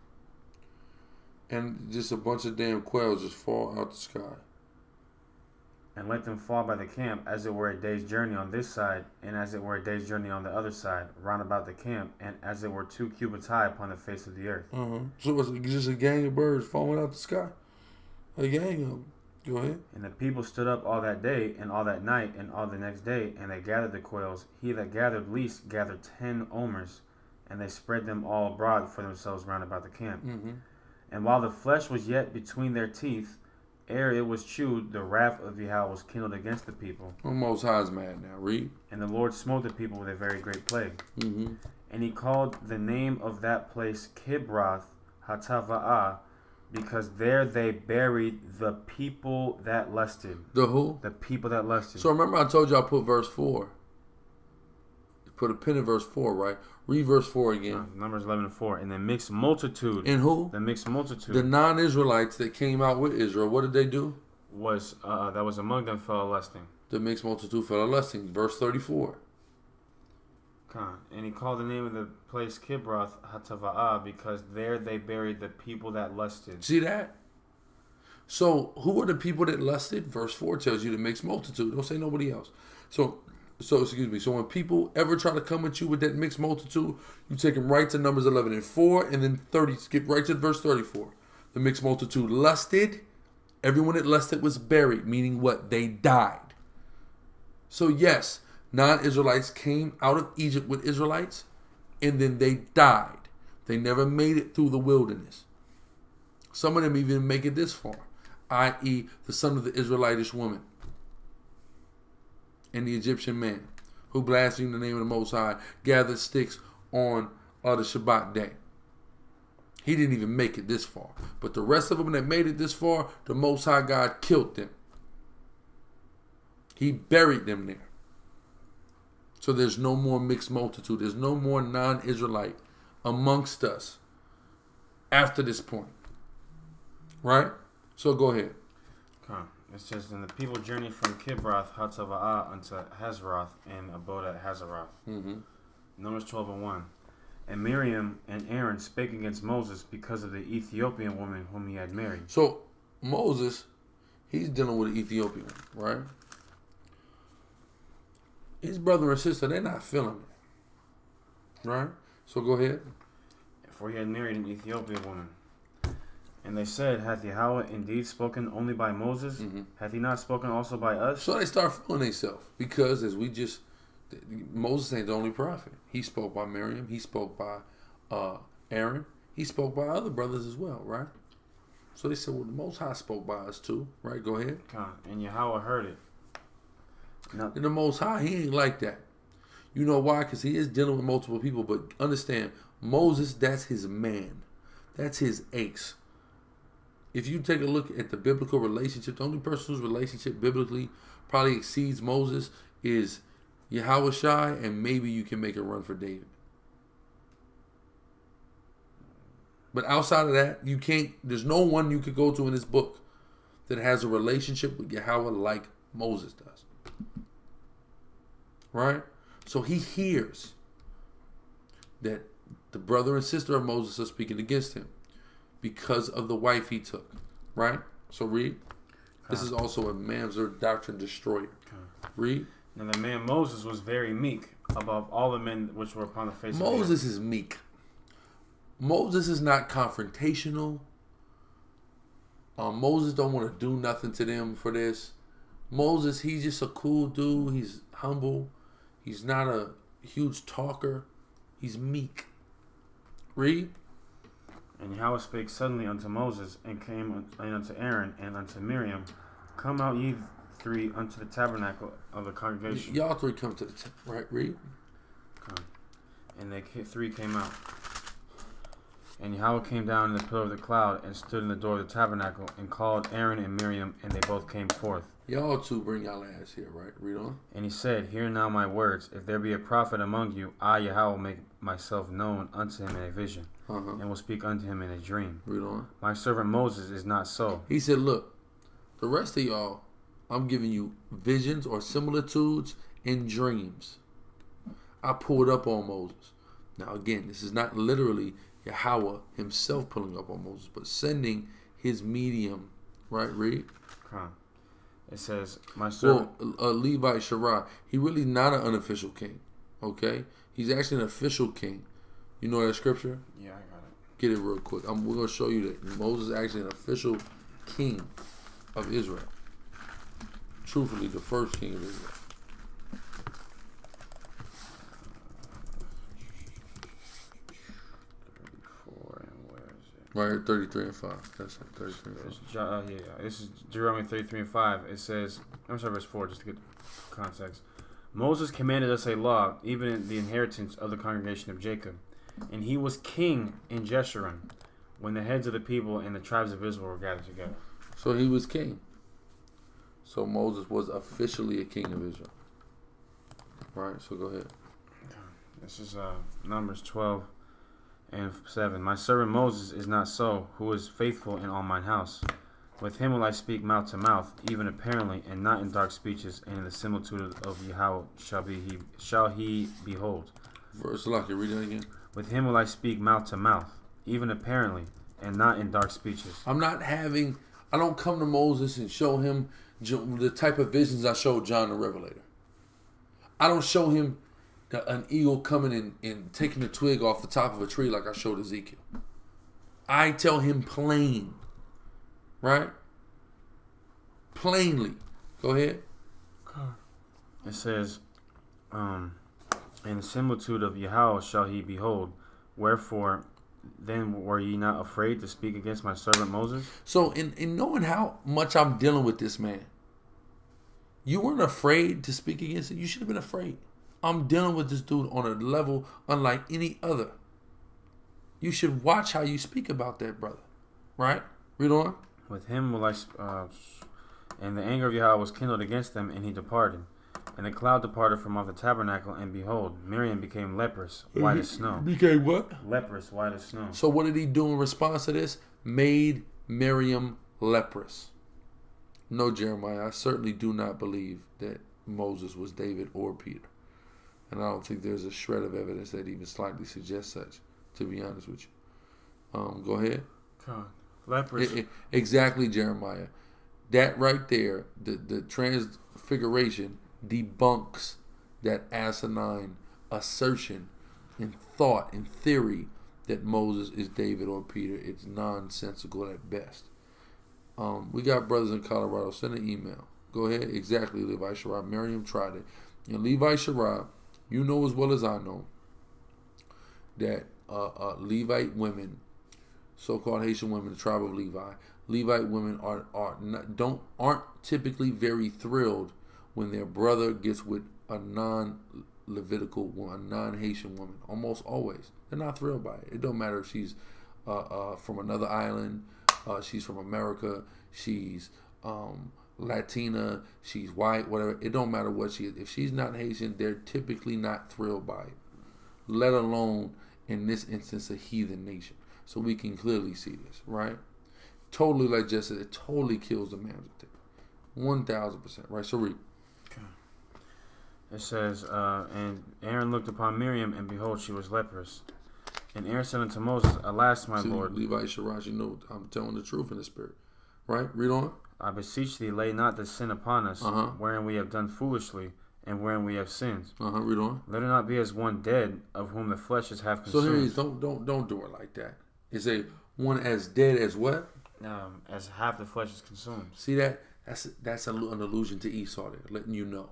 and just a bunch of damn quails just fall out the sky. And let them fall by the camp, as it were a day's journey on this side, and as it were a day's journey on the other side, round about the camp, and as it were 2 cubits high upon the face of the earth. So it's just a gang of birds falling out the sky. A gang of them. Go ahead. And the people stood up all that day, and all that night, and all the next day, and they gathered the quails. He that gathered least gathered 10 omers, and they spread them all abroad for themselves round about the camp. And while the flesh was yet between their teeth, ere it was chewed, the wrath of Yahweh was kindled against the people. The Most High is mad now. Read. And the Lord smote the people with a very great plague. Mm-hmm. And he called the name of that place Kibroth Hatava'ah, because there they buried the people that lusted. The who? The people that lusted. So remember I told you I put verse 4. Put a pin in verse 4, right? Read verse 4 again. Numbers 11:4. And the mixed multitude. And who? The mixed multitude. The non-Israelites that came out with Israel. What did they do? Was that was among them fell lusting. The mixed multitude fell lusting. Verse 34. And he called the name of the place Kibroth Hatava'ah, because there they buried the people that lusted. See that? So who are the people that lusted? Verse 4 tells you the mixed multitude. Don't say nobody else. So excuse me. So when people ever try to come at you with that mixed multitude, you take them right to Numbers 11:4, and then 30. Skip right to verse 34. The mixed multitude lusted. Everyone that lusted was buried, meaning what? They died. So yes, non-Israelites came out of Egypt with Israelites, and then they died. They never made it through the wilderness. Some of them even make it this far, i.e. the son of the Israelitish woman and the Egyptian man who blasphemed the name of the Most High, gathered sticks on the Shabbat day. He didn't even make it this far. But the rest of them that made it this far, the Most High God killed them. He buried them there. So there's no more mixed multitude. There's no more non-Israelite amongst us after this point. Right? So go ahead. It says, and the people journeyed from Kibroth Hatava'ah unto Hazeroth, and abode at Hazeroth. Mm-hmm. Numbers 12:1. And Miriam and Aaron spake against Moses because of the Ethiopian woman whom he had married. So Moses, he's dealing with an Ethiopian, right? His brother and sister, they're not feeling it. Right? So go ahead. For he had married an Ethiopian woman. And they said, hath Yahweh indeed spoken only by Moses? Mm-hmm. Hath he not spoken also by us? So they start feeling themselves. Because as Moses ain't the only prophet. He spoke by Miriam. He spoke by Aaron. He spoke by other brothers as well, right? So they said, well, the Most High spoke by us too, right? Go ahead. And Yahweh heard it. And the Most High, he ain't like that. You know why? Because he is dealing with multiple people. But understand, Moses, that's his man. That's his ace. If you take a look at the biblical relationship, the only person whose relationship biblically probably exceeds Moses is Yahweh Shai, and maybe you can make a run for David. But outside of that, you can't, there's no one you could go to in this book that has a relationship with Yahweh like Moses does. Right? So he hears that the brother and sister of Moses are speaking against him because of the wife he took. Right? So read. This is also a mamzer doctrine destroyer. Read. Now the man Moses was very meek above all the men which were upon the face of the earth. Moses is meek. Moses is not confrontational. Moses don't want to do nothing to them for this. Moses, he's just a cool dude. He's humble. He's not a huge talker. He's meek. Read. And Yahweh spake suddenly unto Moses, and came unto Aaron, and unto Miriam, come out ye three unto the tabernacle of the congregation. Y'all three come to the right. Read. And they three came out. And Yahweh came down in the pillar of the cloud, and stood in the door of the tabernacle, and called Aaron and Miriam, and they both came forth. Y'all two bring y'all ass here, right? Read on. And he said, hear now my words. If there be a prophet among you, I, Yahweh, will make myself known unto him in a vision, and will speak unto him in a dream. Read on. My servant Moses is not so. He said, look, the rest of y'all, I'm giving you visions or similitudes and dreams. I pulled up on Moses. Now again, this is not literally Yahweh himself pulling up on Moses, but sending his medium. Right? Read. It says, my servant... Well, Levite Sharah, he really not an unofficial king. Okay? He's actually an official king. You know that scripture? Yeah, I got it. Get it real quick. We're going to show you that Moses is actually an official king of Israel. Truthfully, the first king of Israel. Right here, 33 and 5. That's it, 33 and 5. This is Deuteronomy 33 and 5. It says, I'm sorry, verse 4, just to get context. Moses commanded us a law, even in the inheritance of the congregation of Jacob. And he was king in Jeshurun, when the heads of the people and the tribes of Israel were gathered together. So he was king. So Moses was officially a king of Israel. Right, so go ahead. This is Numbers 12 and 7. My servant Moses is not so, who is faithful in all mine house. With him will I speak mouth to mouth, even apparently, and not in dark speeches, and in the similitude of Yahweh shall he behold. Verse like you read it again. With him will I speak mouth to mouth, even apparently, and not in dark speeches. I don't come to Moses and show him the type of visions I showed John the Revelator. I don't show him an eagle coming in and taking a twig off the top of a tree like I showed Ezekiel. I tell him plain. Right? Plainly. Go ahead. It says, in the similitude of Yahweh shall he behold. Wherefore, then were ye not afraid to speak against my servant Moses? So, in knowing how much I'm dealing with this man, you weren't afraid to speak against it. You should have been afraid. I'm dealing with this dude on a level unlike any other. You should watch how you speak about that, brother. Right? Read on. With him will I... and the anger of Yahweh was kindled against them, and he departed. And the cloud departed from off the tabernacle, and behold, Miriam became leprous, white as snow. Became what? Leprous, white as snow. So what did he do in response to this? Made Miriam leprous. No, Jeremiah, I certainly do not believe that Moses was David or Peter. And I don't think there's a shred of evidence that even slightly suggests such, to be honest with you. Go ahead. God. Leprous. Exactly, Jeremiah. That right there, the transfiguration debunks that asinine assertion and thought and theory that Moses is David or Peter. It's nonsensical at best. We got brothers in Colorado. Send an email. Go ahead. Exactly, Levi Sharab. Miriam tried it. And Levi Sharab, you know as well as I know that Levite women, so-called Haitian women, the tribe of Levi, Levite women aren't typically very thrilled when their brother gets with a non-Levitical woman, a non-Haitian woman. Almost always, they're not thrilled by it. It don't matter if she's from another island, she's from America, she's Latina, she's white, whatever. It don't matter what she is. If she's not Haitian, they're typically not thrilled by it. Let alone in this instance a heathen nation. So we can clearly see this, right? Totally, like Jess said, it totally kills the man. 1,000%, right? So read. Okay. It says, and Aaron looked upon Miriam, and behold, she was leprous. And Aaron said unto Moses, Alas, my Lord. Levi Shiraj, you know I'm telling the truth in the spirit. Right? Read on. I beseech thee, lay not this sin upon us, wherein we have done foolishly, and wherein we have sinned. Read on. Let it not be as one dead, of whom the flesh is half consumed. So here he is. Don't do it like that. It's a one as dead as what? As half the flesh is consumed. See that? That's an allusion to Esau there, letting you know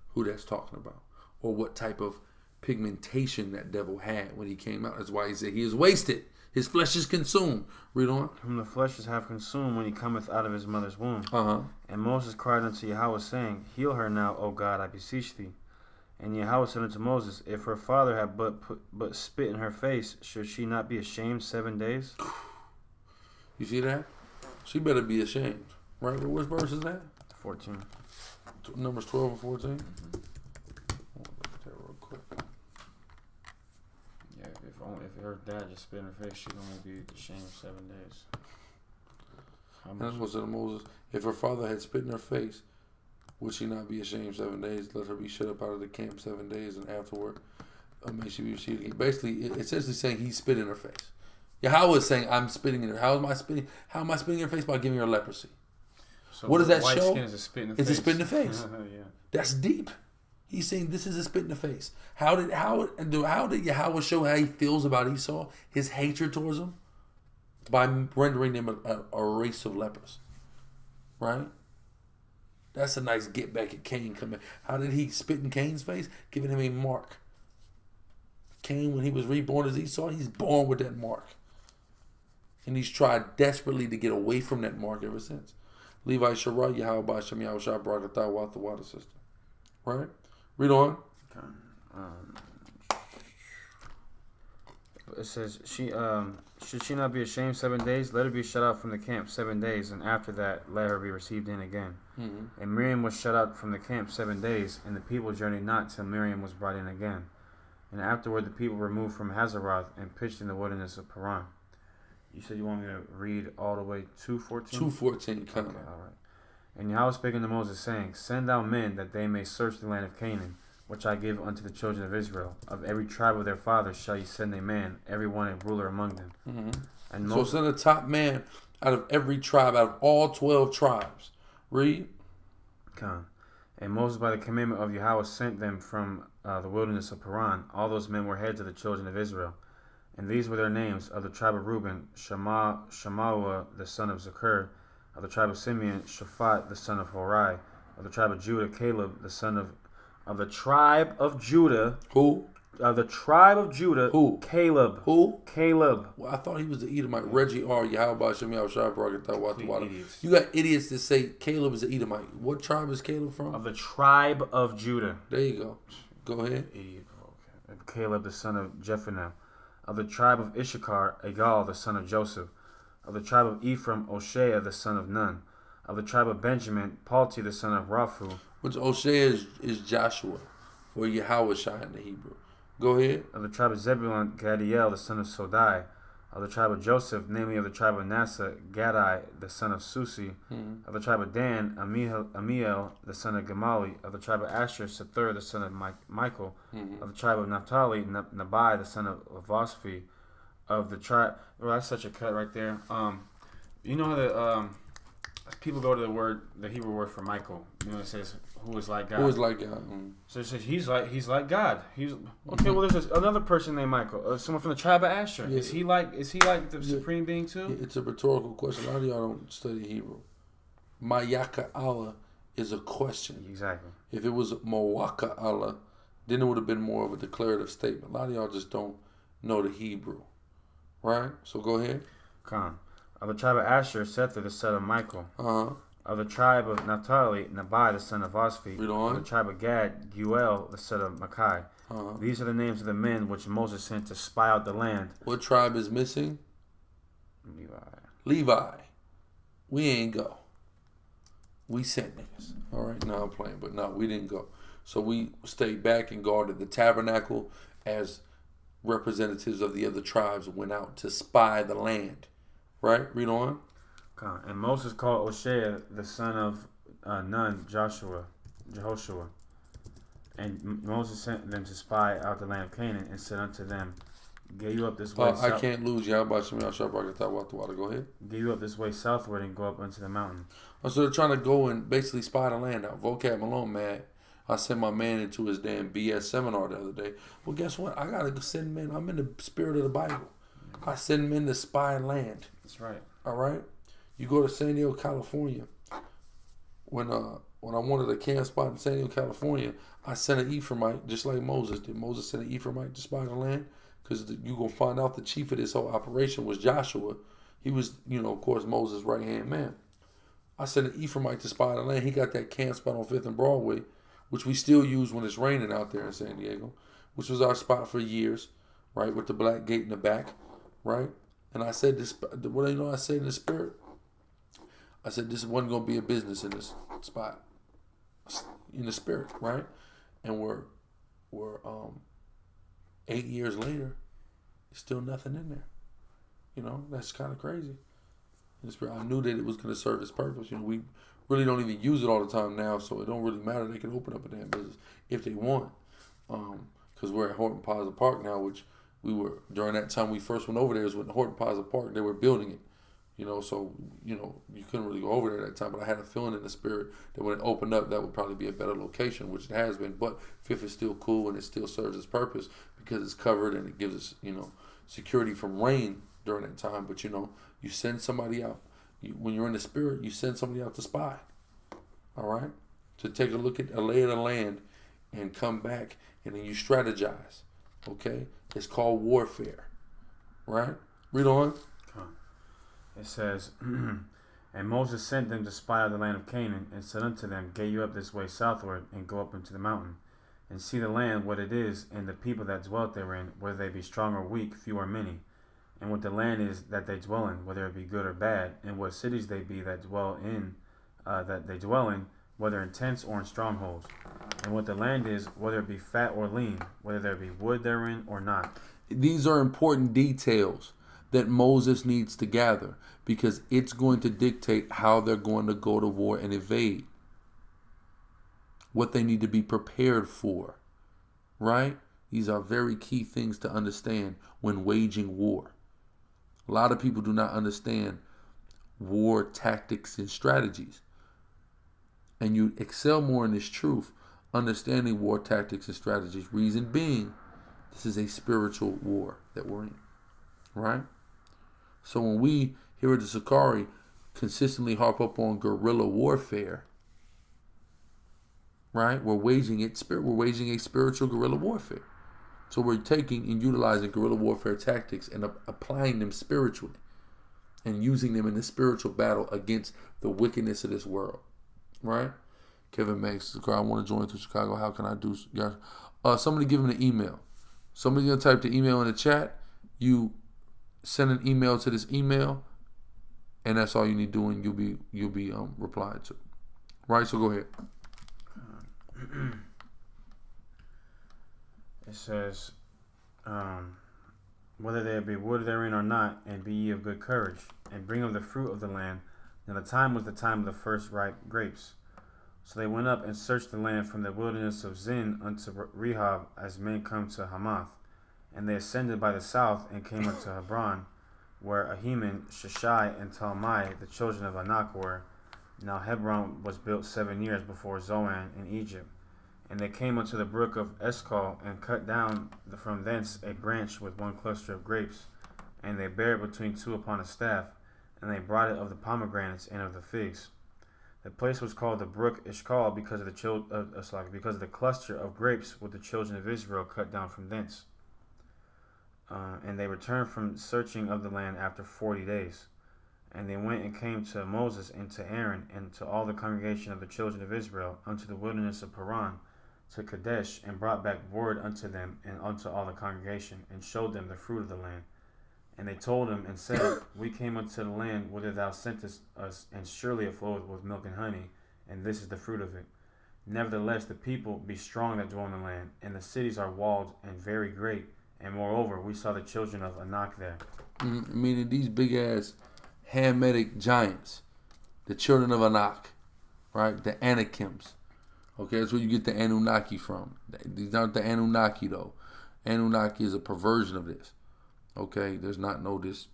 who that's talking about, or what type of pigmentation that devil had when he came out. That's why he said he is wasted. His flesh is consumed. Read on. Whom the flesh is half consumed when he cometh out of his mother's womb. And Moses cried unto Yahweh, saying, Heal her now, O God, I beseech thee. And Yahweh said unto Moses, If her father had but spit in her face, should she not be ashamed 7 days? You see that? She better be ashamed. Right? Which verse is that? 14. Numbers 12 and 14? Look at that real quick. Yeah, if her dad just spit in her face, she'd only be ashamed 7 days. That's what said to Moses. If her father had spit in her face, would she not be ashamed 7 days? Let her be shut up out of the camp 7 days, and afterward may she be received again. Basically, it's essentially saying he spit in her face. Yahweh is saying, I'm spitting in her. How am I spitting in her face? By giving her leprosy. So what does that white show? Skin is a spit in the it's face. a spit in the face. Yeah. That's deep. He's saying this is a spit in the face. How did Yahweh show how he feels about Esau? His hatred towards him? By rendering them a race of lepers. Right? That's a nice get back at Cain coming. How did he spit in Cain's face? Giving him a mark. Cain, when he was reborn as Esau, he's born with that mark. And he's tried desperately to get away from that mark ever since. Levi Shara, Yahweh Bashem, Yahweh Shah, Barakatah, Wat the water system. Right? Read on. Okay. It says, should she not be ashamed 7 days? Let her be shut out from the camp 7 days, and after that, let her be received in again. Mm-hmm. And Miriam was shut out from the camp 7 days, and the people journeyed not till Miriam was brought in again. And afterward, the people removed from Hazeroth and pitched in the wilderness of Paran. You said you want me to read all the way to 14? 2:14, come on. Okay, all right. And Yahweh spake unto Moses, saying, Send out men, that they may search the land of Canaan, which I give unto the children of Israel. Of every tribe of their fathers shall ye send a man, every one a ruler among them. Mm-hmm. And so send a top man out of every tribe, out of all 12 tribes. Read. Come. And Moses, by the commandment of Yahweh, sent them from the wilderness of Paran. All those men were heads of the children of Israel. And these were their names: of the tribe of Reuben, Shamaua the son of Zakur; of the tribe of Simeon, Shaphat the son of Hori; of the tribe of Judah, Caleb the son of the tribe of Judah. Who? Of the tribe of Judah. Who? Caleb. Who? Caleb. Well, I thought he was the Edomite. Reggie R. Yahweh Bashem, Yahweh Shah, Barakatah, Wat the water. Idiots. You got idiots that say Caleb is an Edomite. What tribe is Caleb from? Of the tribe of Judah. There you go. Go ahead. Idiot. Okay. Caleb the son of Jephunneh. Of the tribe of Issachar, Egal the son of Joseph. Of the tribe of Ephraim, Oshea the son of Nun. Of the tribe of Benjamin, Palti the son of Raphu. Which Oshea is Joshua, or Yahweh Shai in the Hebrew. Go ahead. Of the tribe of Zebulun, Gadiel the son of Sodai. Of the tribe of Joseph, namely of the tribe of Manasseh, Gadai the son of Susi. Mm-hmm. Of the tribe of Dan, Amiel the son of Gamali. Of the tribe of Asher, Sethur the son of Michael. Mm-hmm. Of the tribe of Naphtali, Nabai the son of Vosphi. Of the tribe, well, that's such a cut right there. You know how the people go to the Hebrew word for Michael. You know, it says who is like God. Who is like God? Mm. So it says he's like God. He's okay. Well, there's another person named Michael. Someone from the tribe of Asher. Yeah. Is he like the supreme being too? Yeah, it's a rhetorical question. A lot of y'all don't study Hebrew. Mayaka Allah is a question. Exactly. If it was Mawaka Allah, then it would have been more of a declarative statement. A lot of y'all just don't know the Hebrew, right? So go ahead. Khan. Of the tribe of Asher, Sethur the son of Michael. Uh-huh. Of the tribe of Naphtali, Nabai the son of Vosphi. Read on. Of the tribe of Gad, Guel the son of Makai. Uh-huh. These are the names of the men which Moses sent to spy out the land. What tribe is missing? Levi. We ain't go. We sent niggas. All right, now I'm playing, but no, we didn't go. So we stayed back and guarded the tabernacle as representatives of the other tribes went out to spy the land. Right? Read on. And Moses called Oshea the son of Nun, Jehoshua. And Moses sent them to spy out the land of Canaan and said unto them, Get you up this way. I can't lose. Go ahead. Get you up this way southward and go up unto the mountain. So they're trying to go and basically spy the land out. Vocab Malone mad. I sent my man into his damn BS seminar the other day. Well, guess what? I got to send men. I'm in the spirit of the Bible. I send men to spy land. That's right. All right? You go to San Diego, California. When I wanted a camp spot in San Diego, California, I sent an Ephraimite, just like Moses did. Moses sent an Ephraimite to spy the land, because you're going to find out the chief of this whole operation was Joshua. He was, of course, Moses' right-hand man. I sent an Ephraimite to spy the land. He got that camp spot on 5th and Broadway, which we still use when it's raining out there in San Diego, which was our spot for years, right, with the black gate in the back, right? And I said this, I said in the spirit? I said this wasn't going to be a business in this spot, in the spirit, right? And we're 8 years later, there's still nothing in there. That's kind of crazy. In the spirit, I knew that it was going to serve its purpose. We really don't even use it all the time now, so it don't really matter. They can open up a damn business if they want. Because we're at Horton Plaza Park now, which we were, during that time we first went over there, was when Horton Plaza Park, they were building it. So, you couldn't really go over there at that time, but I had a feeling in the spirit that when it opened up, that would probably be a better location, which it has been. But Fifth is still cool and it still serves its purpose because it's covered and it gives us, security from rain during that time. But, you send somebody out. When you're in the spirit, you send somebody out to spy. All right? To take a look at a lay of the land and come back, and then you strategize. Okay? It's called warfare. Right? Read on. It says, And Moses sent them to spy out the land of Canaan, and said unto them, Get you up this way southward, and go up into the mountain, and see the land what it is, and the people that dwelt therein, whether they be strong or weak, few or many, and what the land is that they dwell in, whether it be good or bad, and what cities they be that dwell in, whether in tents or in strongholds, and what the land is, whether it be fat or lean, whether there be wood therein or not. These are important details that Moses needs to gather, because it's going to dictate how they're going to go to war and invade, what they need to be prepared for, right? These are very key things to understand when waging war. A lot of people do not understand war tactics and strategies. And you excel more in this truth, understanding war tactics and strategies. Reason being, this is a spiritual war that we're in, right? So when we here at the Sicarii consistently harp up on guerrilla warfare, right? We're waging a spiritual guerrilla warfare. So we're taking and utilizing guerrilla warfare tactics and applying them spiritually and using them in the spiritual battle against the wickedness of this world, right? Kevin Max, I want to join to Chicago. How can I do? Guys, somebody give him an email. Somebody's gonna type the email in the chat. You send an email to this email, and that's all you need doing. You'll be replied to, right? So go ahead. It says, whether there be wood therein or not, and be ye of good courage, and bring of the fruit of the land. Now the time was the time of the first ripe grapes. So they went up and searched the land from the wilderness of Zin unto Rehob, as men come to Hamath. And they ascended by the south, and came unto Hebron, where Ahiman, Sheshai, and Talmai, the children of Anak, were. Now Hebron was built 7 years before Zoan in Egypt. And they came unto the brook of Eshcol, and cut down from thence a branch with one cluster of grapes, and they bare it between two upon a staff, and they brought it of the pomegranates and of the figs. The place was called the brook Eshcol because of the cluster of grapes with the children of Israel cut down from thence. And they returned from searching of the land after 40 days. And they went and came to Moses and to Aaron and to all the congregation of the children of Israel unto the wilderness of Paran, to Kadesh, and brought back word unto them and unto all the congregation, and showed them the fruit of the land. And they told him and said, We came unto the land whither thou sentest us, and surely it floweth with milk and honey, and this is the fruit of it. Nevertheless, the people be strong that dwell in the land, and the cities are walled and very great. And moreover, we saw the children of Anak there. Meaning these big ass Hamitic giants, the children of Anak, right? The Anakims. Okay, that's where you get the Anunnaki from. These aren't the Anunnaki though. Anunnaki is a perversion of this. Okay, there's not no this,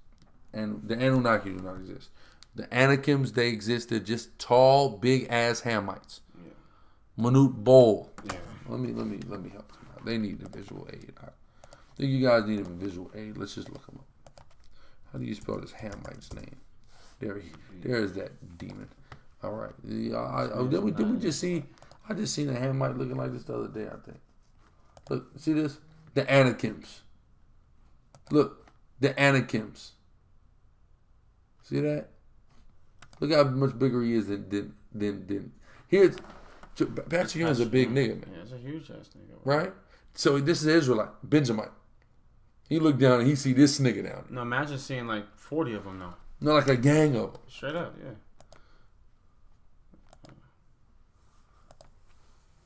and the Anunnaki do not exist. The Anakims, they exist. They're just tall, big ass Hamites. Yeah. Minute Bowl. Yeah. Let me help them out. They need a visual aid. I think you guys need a visual aid. Let's just look them up. How do you spell this Hamite's name? There is that demon. All right. Did we just see? I just seen a Hamite looking like this the other day, I think. Look, see this? The Anakims. Look, the Anakims. See that? Look how much bigger he is than here's Patrick Ewing's a big nigga, man. Yeah, it's a huge ass nigga. Right? So this is Israelite, Benjamite. He look down and he see this nigga down. No, imagine seeing like 40 of them though. No, like a gang of them. Straight up, yeah.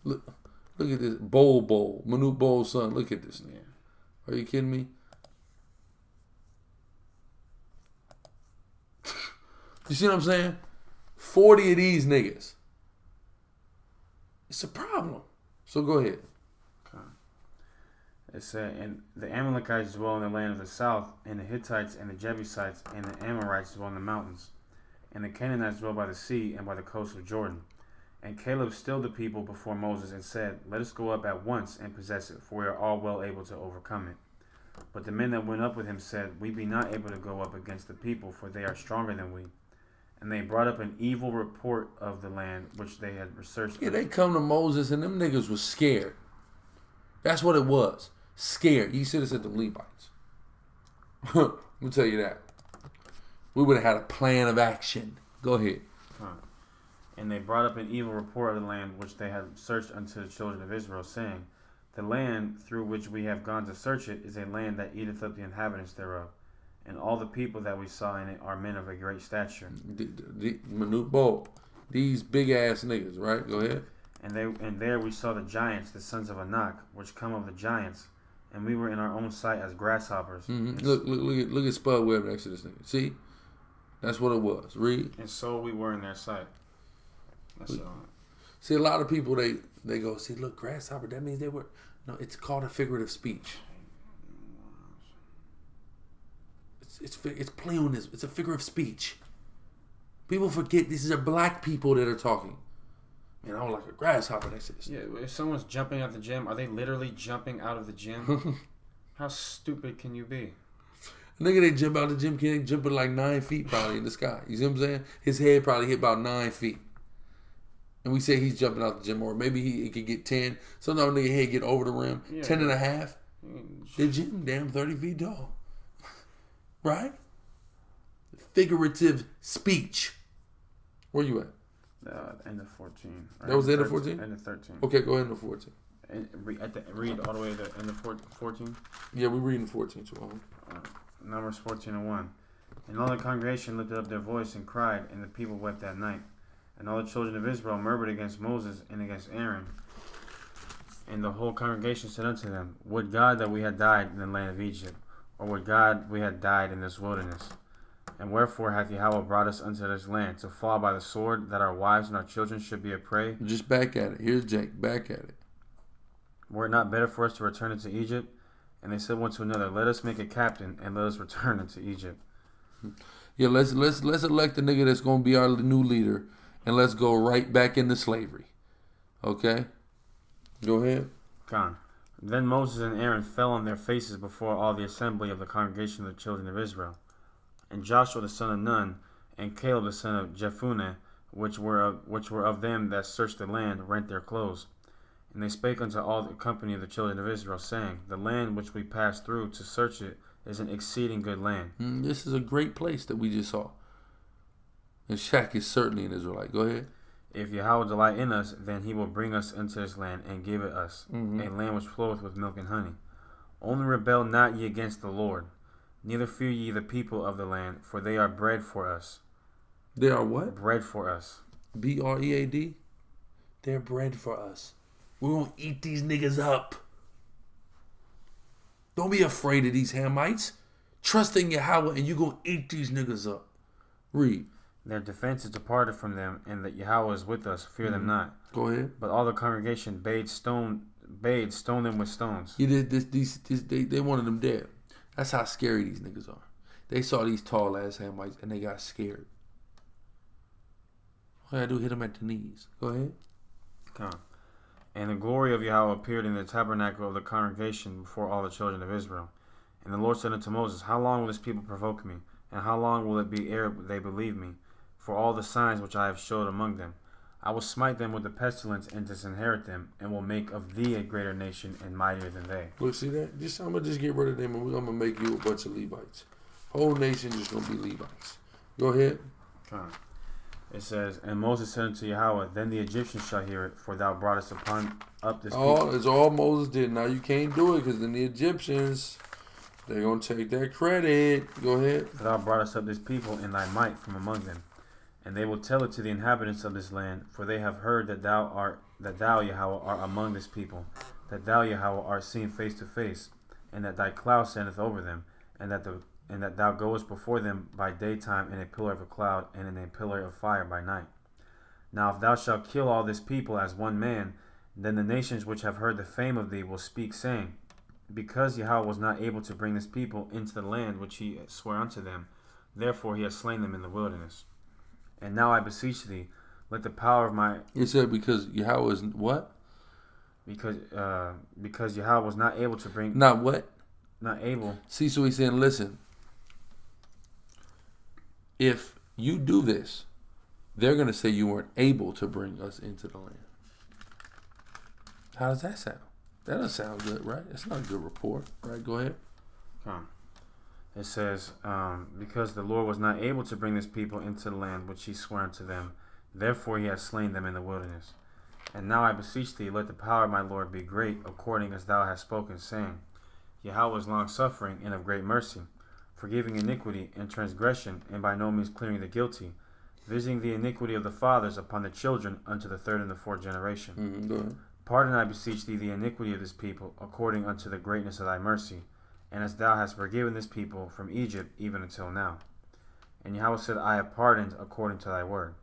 Look at this. Bowl. Manute Bowl's son. Look at this. Yeah. Are you kidding me? You see what I'm saying? 40 of these niggas. It's a problem. So go ahead. Okay. It said, and the Amalekites dwell in the land of the south, and the Hittites and the Jebusites and the Amorites dwell in the mountains, and the Canaanites dwell by the sea and by the coast of Jordan. And Caleb stilled the people before Moses and said, Let us go up at once and possess it, for we are all well able to overcome it. But the men that went up with him said, We be not able to go up against the people, for they are stronger than we. And they brought up an evil report of the land which they had researched. Yeah, they come to Moses and them niggas was scared. That's what it was. Scared. You should have said the Levites. Let me tell you that. We would have had a plan of action. Go ahead. And they brought up an evil report of the land which they had searched unto the children of Israel, saying, the land through which we have gone to search it is a land that eateth up the inhabitants thereof. And all the people that we saw in it are men of a great stature. Minute ball. These big ass niggas, right? Go ahead. And there we saw the giants, the sons of Anak, which come of the giants, and we were in our own sight as grasshoppers. Mm-hmm. Look at Spud Webb next to this nigga. See? That's what it was. Read. And so we were in their sight. That's all. See, a lot of people, they go, see, look, grasshopper, that means they were... No, it's called a figurative speech. It's play on this. It's a figure of speech. People forget these are black people that are talking. Man, I don't like a grasshopper next to this. Yeah, if someone's jumping at the gym, are they literally jumping out of the gym? How stupid can you be? A nigga that jump out the gym can't jump at like 9 feet probably in the sky. You see what I'm saying? His head probably hit about 9 feet. And we say he's jumping out the gym, or maybe he could get 10. Sometimes nigga head get over the rim, 10 and a half. The gym damn 30 feet tall. Right? Figurative speech. Where you at? End of 14. That was the end of 14? End of 13. Okay, go ahead to 14. And read all the way to the end of 14? Yeah, we're reading 14 too. Numbers 14:1. And all the congregation lifted up their voice and cried, and the people wept that night. And all the children of Israel murmured against Moses and against Aaron. And the whole congregation said unto them, would God that we had died in the land of Egypt, or would God we had died in this wilderness? And wherefore hath Yahweh brought us unto this land, to fall by the sword, that our wives and our children should be a prey? Just back at it. Here's Jake. Back at it. Were it not better for us to return into Egypt? And they said one to another, let us make a captain, and let us return into Egypt. Yeah, let's elect the nigga that's gonna be our new leader, and let's go right back into slavery. Okay? Go ahead. Gone. Then Moses and Aaron fell on their faces before all the assembly of the congregation of the children of Israel. And Joshua the son of Nun, and Caleb the son of Jephunneh, which were of them that searched the land, rent their clothes. And they spake unto all the company of the children of Israel, saying, the land which we passed through to search it is an exceeding good land. This is a great place that we just saw. And Shaq is certainly an Israelite. Go ahead. If Yahweh delight in us, then he will bring us into this land and give it us, a land which floweth with milk and honey. Only rebel not ye against the Lord, neither fear ye the people of the land, for they are bread for us. They are what? Bread for us. B-R-E-A-D? They're bread for us. We're going to eat these niggas up. Don't be afraid of these Hamites. Trust in Yahweh and you're going to eat these niggas up. Read. Their defense is departed from them, and that Yahweh is with us. Fear them not. Go ahead. But all the congregation bade stone them with stones. Yeah, they wanted them dead. That's how scary these niggas are. They saw these tall ass Hamites and they got scared. All I do hit them at the knees. Go ahead. Come on. And the glory of Yahweh appeared in the tabernacle of the congregation before all the children of Israel. And the Lord said unto Moses, how long will this people provoke me? And how long will it be ere they believe me? For all the signs which I have showed among them. I will smite them with the pestilence and disinherit them, and will make of thee a greater nation and mightier than they. Look, see that? I'm going to just get rid of them and I'm going to make you a bunch of Levites. Whole nation just going to be Levites. Go ahead. Come on. It says, and Moses said unto Yahweh, then the Egyptians shall hear it, for thou broughtest up this people. It's all Moses did. Now you can't do it because then the Egyptians, they're going to take that credit. Go ahead. For thou broughtest up this people in thy might from among them. And they will tell it to the inhabitants of this land, for they have heard that thou, Yahweh, art among this people, that thou, Yahweh, art seen face to face, and that thy cloud standeth over them, and that thou goest before them by daytime in a pillar of a cloud, and in a pillar of fire by night. Now if thou shalt kill all this people as one man, then the nations which have heard the fame of thee will speak, saying, because Yahweh was not able to bring this people into the land which he sware unto them, therefore he has slain them in the wilderness. And now I beseech thee, let the power of my... It said because Yahweh is what? Because Yahweh was not able to bring... Not what? Not able. See, so he's saying, listen, if you do this, they're going to say you weren't able to bring us into the land. How does that sound? That doesn't sound good, right? It's not a good report, right? Go ahead. Come on. It says, because the Lord was not able to bring this people into the land which he swore unto them, therefore he hath slain them in the wilderness. And now I beseech thee, let the power of my Lord be great, according as thou hast spoken, saying, Yahweh is long-suffering and of great mercy, forgiving iniquity and transgression, and by no means clearing the guilty, visiting the iniquity of the fathers upon the children unto the third and the fourth generation. Pardon, I beseech thee, the iniquity of this people, according unto the greatness of thy mercy, and as thou hast forgiven this people from Egypt even until now. And Yahweh said, I have pardoned according to thy word.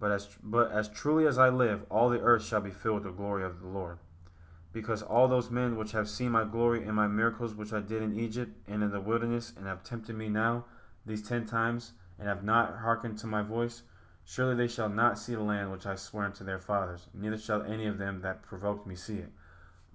But as truly as I live, all the earth shall be filled with the glory of the Lord. Because all those men which have seen my glory and my miracles which I did in Egypt and in the wilderness, and have tempted me now these 10 times, and have not hearkened to my voice, surely they shall not see the land which I swore unto their fathers, neither shall any of them that provoked me see it.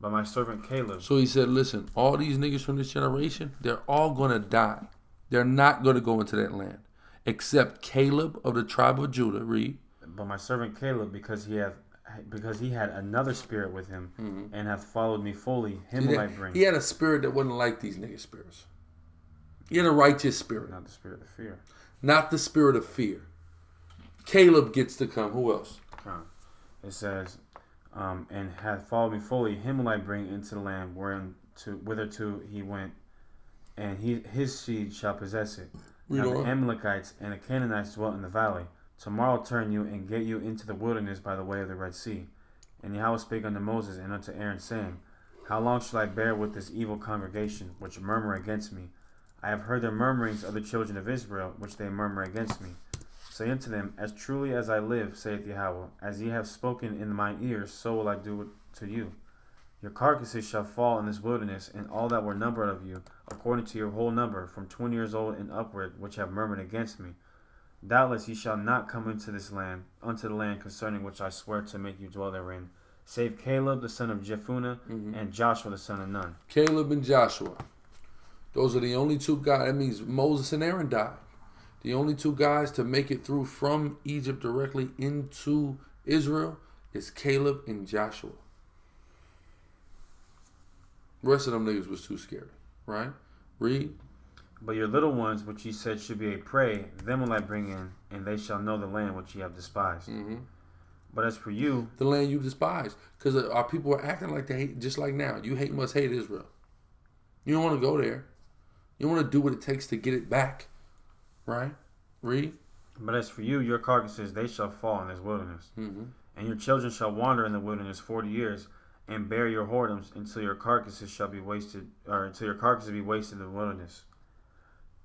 But my servant Caleb... So he said, listen, all these niggas from this generation, they're all going to die. They're not going to go into that land. Except Caleb of the tribe of Judah. Read. But my servant Caleb, because he had another spirit with him, and hath followed me fully, him will I bring. He had a spirit that wasn't like these niggas' spirits. He had a righteous spirit. Not the spirit of fear. Not the spirit of fear. Caleb gets to come. Who else? It says... and hath followed me fully, him will I bring into the land whitherto he went, and his seed shall possess it. Now the Amalekites and the Canaanites dwelt in the valley. Tomorrow turn you and get you into the wilderness by the way of the Red Sea. And Yahweh spake unto Moses and unto Aaron, saying, How long shall I bear with this evil congregation, which murmur against me? I have heard the murmurings of the children of Israel, which they murmur against me. Say unto them, As truly as I live, saith Yahweh, as ye have spoken in mine ears, so will I do it to you. Your carcasses shall fall in this wilderness, and all that were numbered of you, according to your whole number, from 20 years old and upward, which have murmured against me. Doubtless ye shall not come into this land, unto the land concerning which I swear to make you dwell therein, save Caleb the son of Jephunneh, and Joshua the son of Nun. Caleb and Joshua. Those are the only 2 guys. That means Moses and Aaron died. The only 2 guys to make it through from Egypt directly into Israel is Caleb and Joshua. The rest of them niggas was too scary, right? Read. But your little ones, which ye said should be a prey, them will I bring in, and they shall know the land which ye have despised. But as for you... The land you despise. Because our people are acting like they hate, just like now. You must hate Israel. You don't want to go there. You don't want to do what it takes to get it back. Right? Read. But as for you, your carcasses, they shall fall in this wilderness. And your children shall wander in the wilderness 40 years, and bear your whoredoms until your carcasses shall be wasted, or until your carcasses be wasted in the wilderness.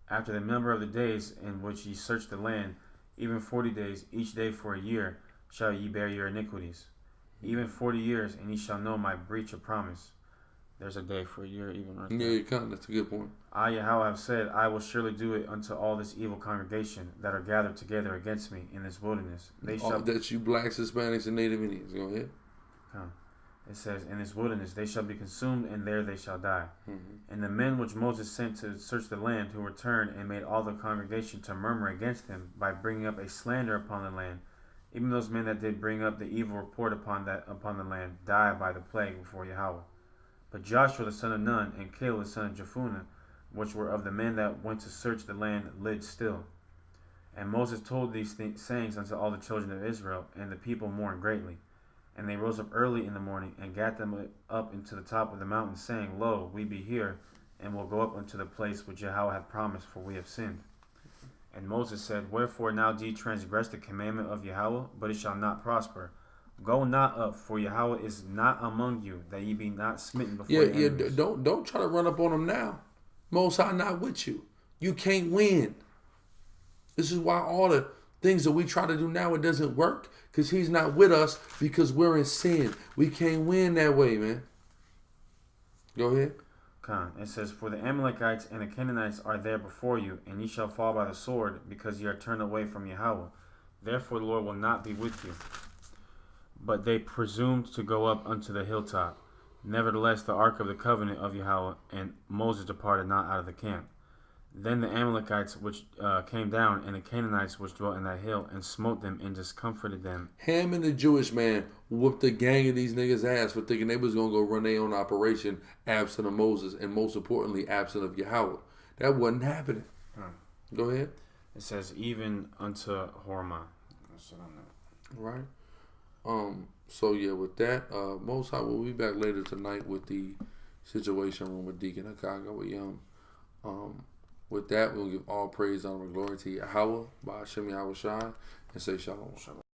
After the number of the days in which ye search the land, even 40 days, each day for a year, shall ye bear your iniquities. Even 40 years, and ye shall know my breach of promise. There's a day for a year, even right there. Yeah, you can. That's a good point. I, Yahweh, have said, I will surely do it unto all this evil congregation that are gathered together against me in this wilderness. They shall... That's you blacks, Hispanics, and Native Indians. Go ahead. It says, in this wilderness they shall be consumed, and there they shall die. And the men which Moses sent to search the land, who returned and made all the congregation to murmur against him by bringing up a slander upon the land, even those men that did bring up the evil report upon the land, died by the plague before Yahweh. But Joshua the son of Nun and Caleb the son of Jephunneh, which were of the men that went to search the land, lived still. And Moses told these sayings unto all the children of Israel, and the people mourned greatly. And they rose up early in the morning, and gat them up into the top of the mountain, saying, Lo, we be here, and will go up unto the place which Yahweh hath promised, for we have sinned. And Moses said, Wherefore now do ye transgress the commandment of Yahweh? But it shall not prosper. Go not up, for Yahweh is not among you, that ye be not smitten before your enemies. Don't try to run up on them now. Most High not with you. You can't win. This is why all the things that we try to do now, it doesn't work, because he's not with us, because we're in sin. We can't win that way, man. Go ahead. It says, For the Amalekites and the Canaanites are there before you, and ye shall fall by the sword, because ye are turned away from Yahweh. Therefore the Lord will not be with you. But they presumed to go up unto the hilltop. Nevertheless, the ark of the covenant of Yahweh and Moses departed not out of the camp. Then the Amalekites which came down, and the Canaanites which dwelt in that hill, and smote them and discomforted them. Ham and the Jewish man whooped the gang of these niggas' ass for thinking they was going to go run their own operation absent of Moses, and most importantly, absent of Yahweh. That wasn't happening. Go ahead. It says even unto Hormah. That's what I know. Right. So yeah, with that, Most High will be back later tonight with the Situation Room with Deacon Akaga with Yum. With that, we'll give all praise, honor, and glory to Yahweh, by Hashem Yahweh Shai, and say Shalom.